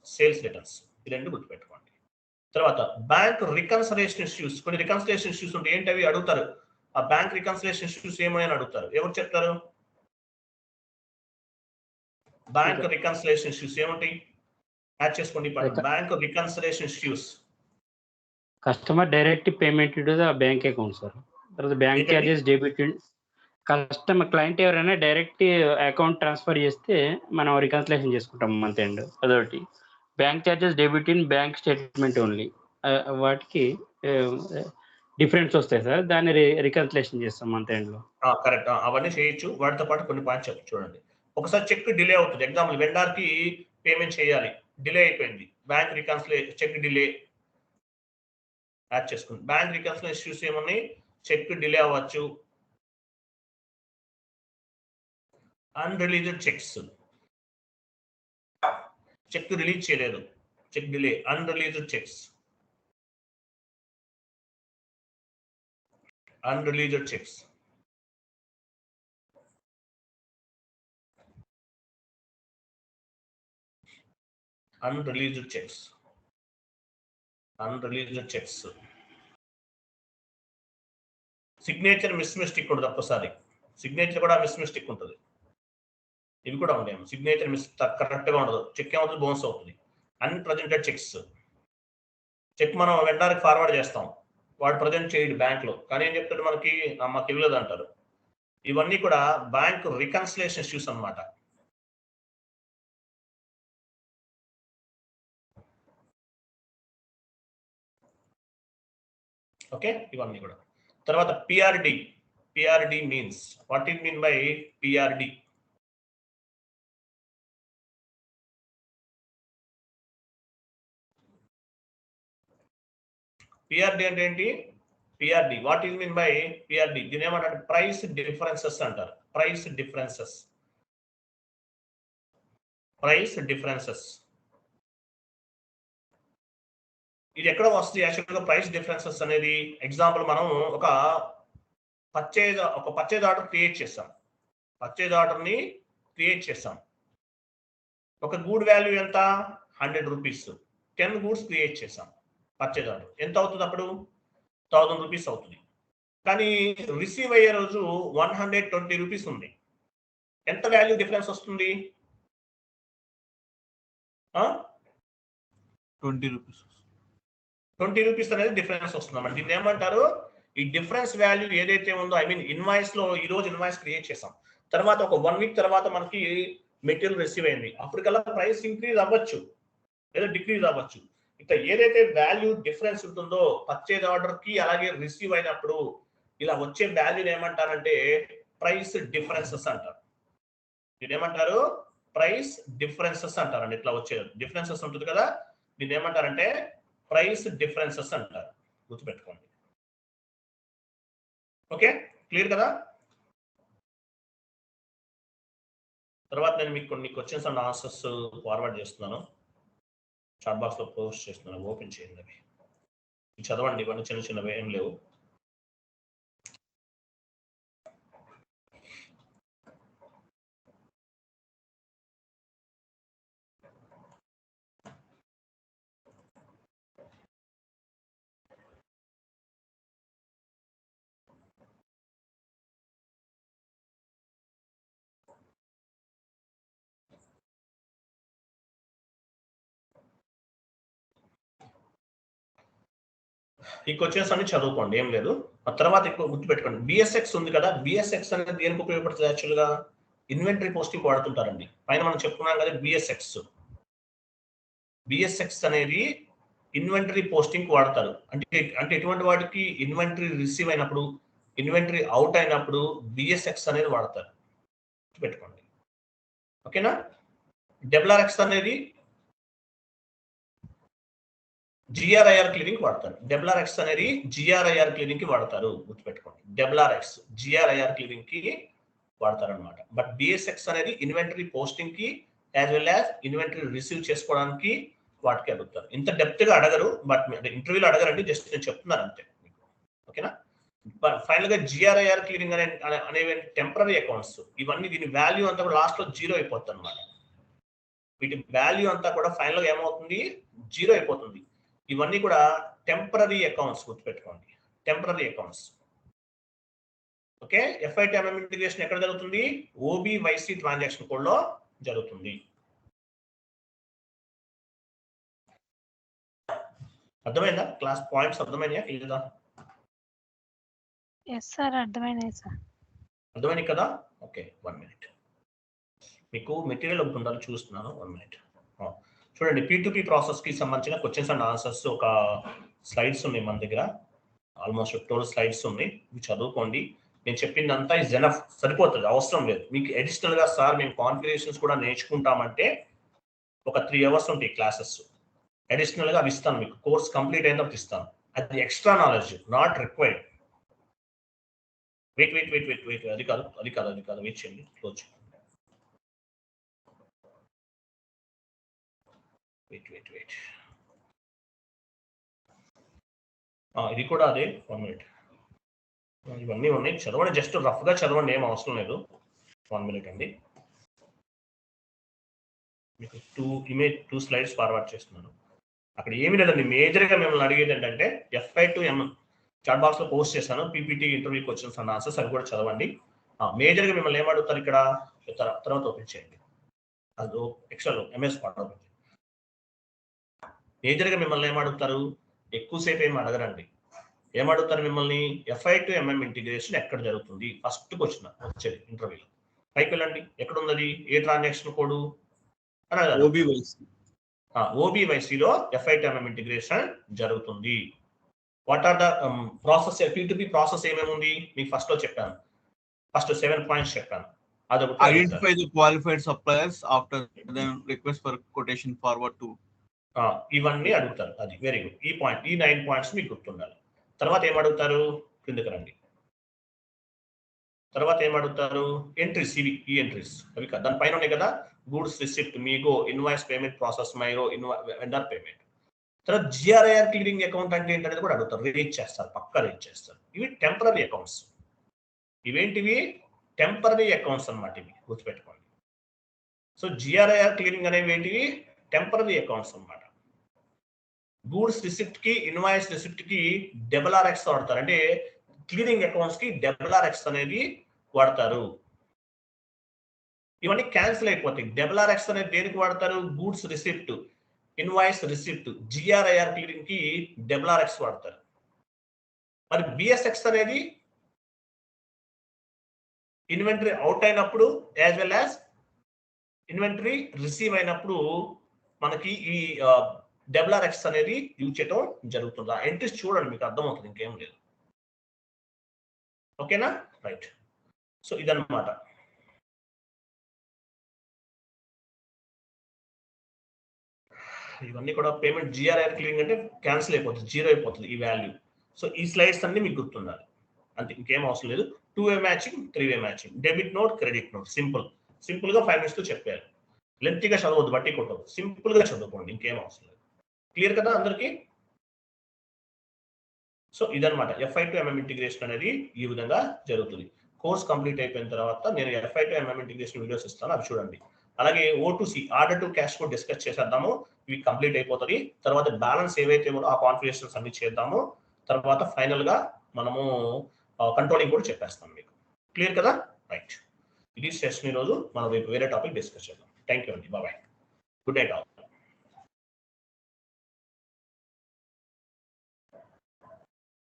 సేల్స్ రిటర్న్స్. ఈ రెండు గుర్తుపెట్టుకోండి. తర్వాత బ్యాంక్ రికన్సిలేషన్ ఇష్యూస్. కొన్ని రికన్సిలేషన్ ఇష్యూస్ ఉంటాయి. ఏంటి అవి? అడుగుతారు. ఆ బ్యాంక్ రికన్సిలేషన్ ఇష్యూస్ ఏమైనా అడుగుతారు. ఎవరు చెప్తారు? బ్యాంక్ రికన్సిలేషన్ ఇష్యూస్ ఏముంటాయి? యాడ్ చేసుకోండి. Bank reconciliation issues. Customer direct payment to the bank account sir. తర్వాత bank charges debit. Customer client ఎవరైనా డైరెక్ట్ అకౌంట్ ట్రాన్స్ఫర్ చేస్తే మనం రికన్సిలేషన్ చేసుకుంటాం మంత్ ఎండ్. అదొకటి. Bank charges debit in bank statement only. వాటికి difference వస్తాయి sir, దాన్ని reconciliation చేస్తాం మంత్ ఎండ్ లో. కరెక్ట్, అవన్నీ చేయొచ్చు. వాటితో పాటు కొన్ని పాయింట్స్ చెప్పు. చూడండి, ఒకసారి చెక్ డిలే అవుతుంది. ఎగ్జాంపుల్, వెండర్ కి పేమెంట్ చేయాలి, డిలే అయిపోయింది, bank reconciliation cheque delay add చేసుకుంది. బ్యాంక్ రికన్సిలేషన్ ఇష్యూస్ ఏమన్నాయి? చెక్ డిలే అవ్వచ్చు, అన్రిలీజ్డ్ చెక్స్, చెక్ రిలీజ్ చేయలేదు, cheque delay, unreleased cheques, unreleased cheques, unreleased cheques, unreleased cheques. Signature mistake కూడా ఒక్కసారి సిగ్నేచర్ కూడా మిస్టేక్ ఉంటుంది. ఇవి కూడా ఉంటాయి. సిగ్నేచర్ కరెక్ట్ గా ఉండదు, చెక్ ఏమవుతుంది, బౌన్స్ అవుతుంది. అన్ప్రెజెంటెడ్ చెక్స్, చెక్ మనం వెండర్కి ఫార్వర్డ్ చేస్తాం, వాడు ప్రజెంట్ చేయడు బ్యాంక్ లో, కానీ ఏం చెప్తాడు మనకి, మాకు ఇవ్వలేదు అంటారు. ఇవన్నీ కూడా బ్యాంక్ రికన్సిలేషన్ ఇష్యూస్ అన్నమాట. ఓకే, ఇవన్నీ కూడా. తర్వాత PRD. PRD means, what it mean by PRD? PRD అంటే ఏంటి? PRD, what is mean by PRD? దీని ఏమంటారు? ప్రైస్ డిఫరెన్సెస్ అంటారు. Price differences, price differences. ఇది ఎక్కడ వస్తుంది యాక్చువల్గా ప్రైస్ డిఫరెన్సెస్ అనేది? ఎగ్జాంపుల్, మనం ఒక పర్చేజ్ ఆర్డర్ క్రియేట్ చేస్తాం. పర్చేజ్ ఆర్డర్ని క్రియేట్ చేస్తాం. ఒక గూడ్ వాల్యూ ఎంత? 100 రూపీస్. 10 గూడ్స్ క్రియేట్ చేసాం. పర్చేజ్ ఆర్డర్ ఎంత అవుతుంది అప్పుడు? 1000 రూపీస్ అవుతుంది. కానీ రిసీవ్ అయ్యే రోజు 120 రూపీస్ ఉంది. ఎంత వాల్యూ డిఫరెన్స్ వస్తుంది? 20 రూపీస్. 20 రూపీస్ అనేది డిఫరెన్స్ వస్తుంది. దీన్ని ఏమంటారు? ఈ డిఫరెన్స్ వాల్యూ ఏదైతే ఉందో, ఐ మీన్ ఇన్వాయిస్ లో ఈ రోజు ఇన్వాయిస్ క్రియేట్ చేసాం, తర్వాత ఒక 1 వీక్ తర్వాత మనకి మెటీరియల్ రిసీవ్ అయింది, అప్పటికల్లా ప్రైస్ ఇంక్రీజ్ అవ్వచ్చు లేదా డిక్రీజ్ అవ్వచ్చు. ఇట్లా ఏదైతే వాల్యూ డిఫరెన్స్ ఉంటుందో పర్చేజ్ ఆర్డర్ కి అలాగే రిసీవ్ అయినప్పుడు ఇలా వచ్చే వాల్యూని ఏమంటారంటే ప్రైస్ డిఫరెన్సెస్ అంటారు. దీని ఏమంటారు? ప్రైస్ డిఫరెన్సెస్ అంటారండి. ఇట్లా వచ్చే డిఫరెన్సెస్ ఉంటుంది కదా, దీన్ని ఏమంటారంటే ప్రైస్ డిఫరెన్సెస్ అంటారు. గుర్తుపెట్టుకోండి. ఓకే, క్లియర్ కదా? తర్వాత నేను మీకు కొన్ని క్వశ్చన్స్ అండ్ ఆన్సర్స్ ఫార్వర్డ్ చేస్తున్నాను, చాట్ బాక్స్ లో పోస్ట్ చేస్తున్నాను, ఓపెన్ చేయండి. అవి చదవండి, ఇవన్నీ చిన్న చిన్నవి ఏం లేవు. ఈ క్వశ్చన్స్ అన్ని చదువుకోండి, ఏం లేదు. ఆ తర్వాత ఎక్కువ గుర్తుపెట్టుకోండి, బిఎస్ఎక్స్ ఉంది కదా, బిఎస్ఎక్స్ అనేది దేనికి ఉపయోగపడుతుంది? యాక్చువల్గా ఇన్వెంటరీ పోస్టింగ్ వాడుతుంటారండి. పైన మనం చెప్పుకున్నాం కదా బిఎస్ఎక్స్. బిఎస్ఎక్స్ అనేది ఇన్వెంటరీ పోస్టింగ్ వాడతారు. అంటే ఎటువంటి వాటికి? ఇన్వెంటరీ రిసీవ్ అయినప్పుడు, ఇన్వెంటరీ అవుట్ అయినప్పుడు బిఎస్ఎక్స్ అనేది వాడతారు. గుర్తుపెట్టుకోండి, ఓకేనా? డబ్ల్యూఆర్ఎక్స్ అనేది జిఆర్ఐఆర్ క్లియరింగ్ వాడతారు. డబ్ల్యూఆర్ఎక్స్ అనేది జిఆర్ఐఆర్ క్లియరింగ్ కి వాడతారు. గుర్తుపెట్టుకోండి, డబ్ల్యూఆర్ఎక్స్ జిఆర్ఐఆర్ క్లియరింగ్ కి వాడతారు అనమాట. బట్ బిఎస్ఎక్స్ అనేది ఇన్వెంటరీ పోస్టింగ్ కి as well as inventory receive చేసుకోవడానికి వాటికి అడుగుతారు. ఇంత డెప్త్ గా అడగరు, బట్ ఇంటర్వ్యూలో అడగరండి, జస్ట్ నేను చెప్తున్నాను అంతే. ఓకేనా? ఫైనల్ గా జిఆర్ఐఆర్ క్లియరింగ్ అనేవి టెంపరీ అకౌంట్స్. ఇవన్నీ దీని వాల్యూ అంతా కూడా లాస్ట్ లో జీరో అయిపోతుంది అనమాట. వీటి వాల్యూ అంతా కూడా ఫైనల్ గా ఏమవుతుంది? జీరో అయిపోతుంది. ఇవన్నీ కూడా టెంపరీ అకౌంట్స్. గుర్తుపెట్టుకోండి, టెంపరీ అకౌంట్స్. ఓకే, ఎఫ్ఐటిఎంఎం ఇంటిగ్రేషన్ ఎక్కడ జరుగుతుంది? ఓబీవైసీ ట్రాన్సాక్షన్ కోడ్ లో జరుగుతుంది. అర్థమైందా? క్లాస్ పాయింట్స్ అర్థమైనాయా లేదా? ఎస్ సార్, అర్థమైనాయి సార్. అర్థమైనాయి కదా? Okay, 1 minute. మీకు మెటీరియల్ ఒకటి ఉండాలి, చూస్తున్నాను. 1 మినిట్. చూడండి, P2P ప్రాసెస్ కి సంబంధించిన క్వశ్చన్స్ అండ్ ఆన్సర్స్ ఒక స్లైడ్స్ ఉన్నాయి మన దగ్గర. ఆల్మోస్ట్ 12 స్లైడ్స్ ఉన్నాయి. ఇవి చదువుకోండి. నేను చెప్పిందంతా ఇస్ ఎనఫ్, సరిపోతుంది, అవసరం లేదు. మీకు అడిషనల్ గా సార్ మేము కాన్ఫిగరేషన్స్ కూడా నేర్చుకుంటామంటే ఒక 3 అవర్స్ ఉంటాయి క్లాసెస్. అడిషనల్ గా అవి ఇస్తాను మీకు, కోర్స్ కంప్లీట్ అయిన తర్వాత ఇస్తాను. అది extra knowledge, not required. Wait, అది కాదు, వెయిట్ చేయండి, క్లోజ్ చేయండి. వెయిట్. ఇది కూడా అదే. 1 మినిట్. ఇవన్నీ ఉన్నాయి, చదవండి. జస్ట్ రఫ్ గా చదవండి, ఏం అవసరం లేదు. 1 మినిట్ అండి. మీకు 2 స్లైడ్స్ ఫార్వర్డ్ చేస్తున్నాను. అక్కడ ఏమీ లేదండి, మేజర్ గా మిమ్మల్ని అడిగేది ఏంటంటే FI2M చాట్ బాక్స్ లో పోస్ట్ చేశాను, PPT interview questions and answers, అవి కూడా చదవండి. మేజర్ గా మిమ్మల్ని ఏమడుగుతారు ఇక్కడ తర్వాత ఓపెన్ చేయండి. అది ఎక్సెల్ ఎంఎస్ పార్ట్ మేజర్ గా మిమ్మల్ని ఏమడుగుతారు, ఎక్కువసేపు ఏమి అడగరండి. ఏమడుగుతారు మిమ్మల్ని, FI to MM ఇంటిగ్రేషన్ ఎక్కడ జరుగుతుంది, ఫస్ట్ క్వశ్చన్ వచ్చేది ఇంటర్వ్యూలో. పైకి వెళ్ళండి, ఎక్కడ ఉన్నది, ఏ ట్రాన్సాక్షన్ కోడ్ అని OBYC లో FI to MM ఇంటిగ్రేషన్ జరుగుతుంది. What are the process, P2P process ఏమేమి ఉంది మీకు ఫస్ట్ లో చెప్పాను, ఫస్ట్ 7 పాయింట్స్ చెప్పాను. అదొకటి Identify the qualified suppliers, after then request for quotation forward to. ఇవన్నీ అడుగుతారు. అది వెరీ గుడ్. ఈ 9 పాయింట్స్ మీకు గుర్తుండాలి. తర్వాత ఏమడుగుతారు, కిందకి రండి. తర్వాత ఏమడుగుతారు, ఎంట్రీస్. ఇవి ఈ ఎంట్రీస్ అవి దాని పైన ఉన్నాయి కదా, goods receipt, MIGO, invoice payment process, MIRO, vendor payment. తర్వాత GRIR క్లియరింగ్ అకౌంట్ అంటే ఏంటనేది కూడా అడుగుతారు, రీచ్ చేస్తారు, పక్కా రీచ్ చేస్తారు. ఇవి టెంపరరీ అకౌంట్స్. ఇవేంటివి, టెంపరరీ అకౌంట్స్ అన్నమాట, ఇవి గుర్తుపెట్టుకోండి. సో GRIR క్లియరింగ్ అనేవి ఏంటివి, టెంపరరీ అకౌంట్స్ అన్నమాట. గూడ్స్ రిసిప్ట్ కి, ఇన్వాయిస్ రిసిప్ట్ కి RX వాడతారు, అంటే క్లియరింగ్ అకౌంట్స్ కి RX అనేది వాడతారు. ఇవన్నీ క్యాన్సిల్ అయిపోతాయి. RX అనేది దేనికి వాడతారు, goods receipt, invoice receipt, GRIR clearing కి RX వాడతారు. మరి BSX అనేది ఇన్వెంటరీ అవుట్ అయినప్పుడు as well as inventory receive అయినప్పుడు మనకి ఈ RX అనేది యూజ్ చేయడం జరుగుతుంది. ఆ ఎంట్రీస్ చూడండి, మీకు అర్థమవుతుంది, ఇంకేం లేదు. ఓకేనా, రైట్. సో ఇదన్నమాట. ఇవన్నీ కూడా పేమెంట్ GRIR క్లియరింగ్ అంటే క్యాన్సిల్ అయిపోతుంది, 0 అయిపోతుంది ఈ వాల్యూ. సో ఈ స్లైడ్స్ అన్ని మీకు గుర్తుండాలి, అంతే, ఇంకేం అవసరం లేదు. 2-way matching, 3-way matching, debit note, credit note, simple గా 5 minutes లో చెప్పారు. లెంతీగా చదవద్దు, బట్టి కొట్టదు, సింపుల్ గా చదువుకోండి, ఇంకేం అవసరం లేదు. క్లియర్ కదా అందరికి? సో ఇదనమాట FI to MM ఇంటిగ్రేషన్ అనేది ఈ విధంగా జరుగుతుంది. కోర్స్ కంప్లీట్ అయిపోయిన తర్వాత నేను FI to MM integration videos ఇస్తాను, అవి చూడండి. అలాగే O2C ఆర్డర్ టు క్యాష్ కూడా డిస్కస్ చేసేద్దాము, ఇవి కంప్లీట్ అయిపోతుంది. తర్వాత బ్యాలెన్స్ ఏవైతే ఉన్నాయో ఆ కాన్ఫిగరేషన్స్ అన్ని చేద్దాము. తర్వాత ఫైనల్ గా మనము కంట్రోలింగ్ కూడా చెప్పేస్తాం మీకు. క్లియర్ కదా, రైట్. ఇది సెషన్. ఈ రోజు మనం వేరే టాపిక్ డిస్కస్ చేద్దాం. థ్యాంక్ యూ అండి, బాయ్. Good night all.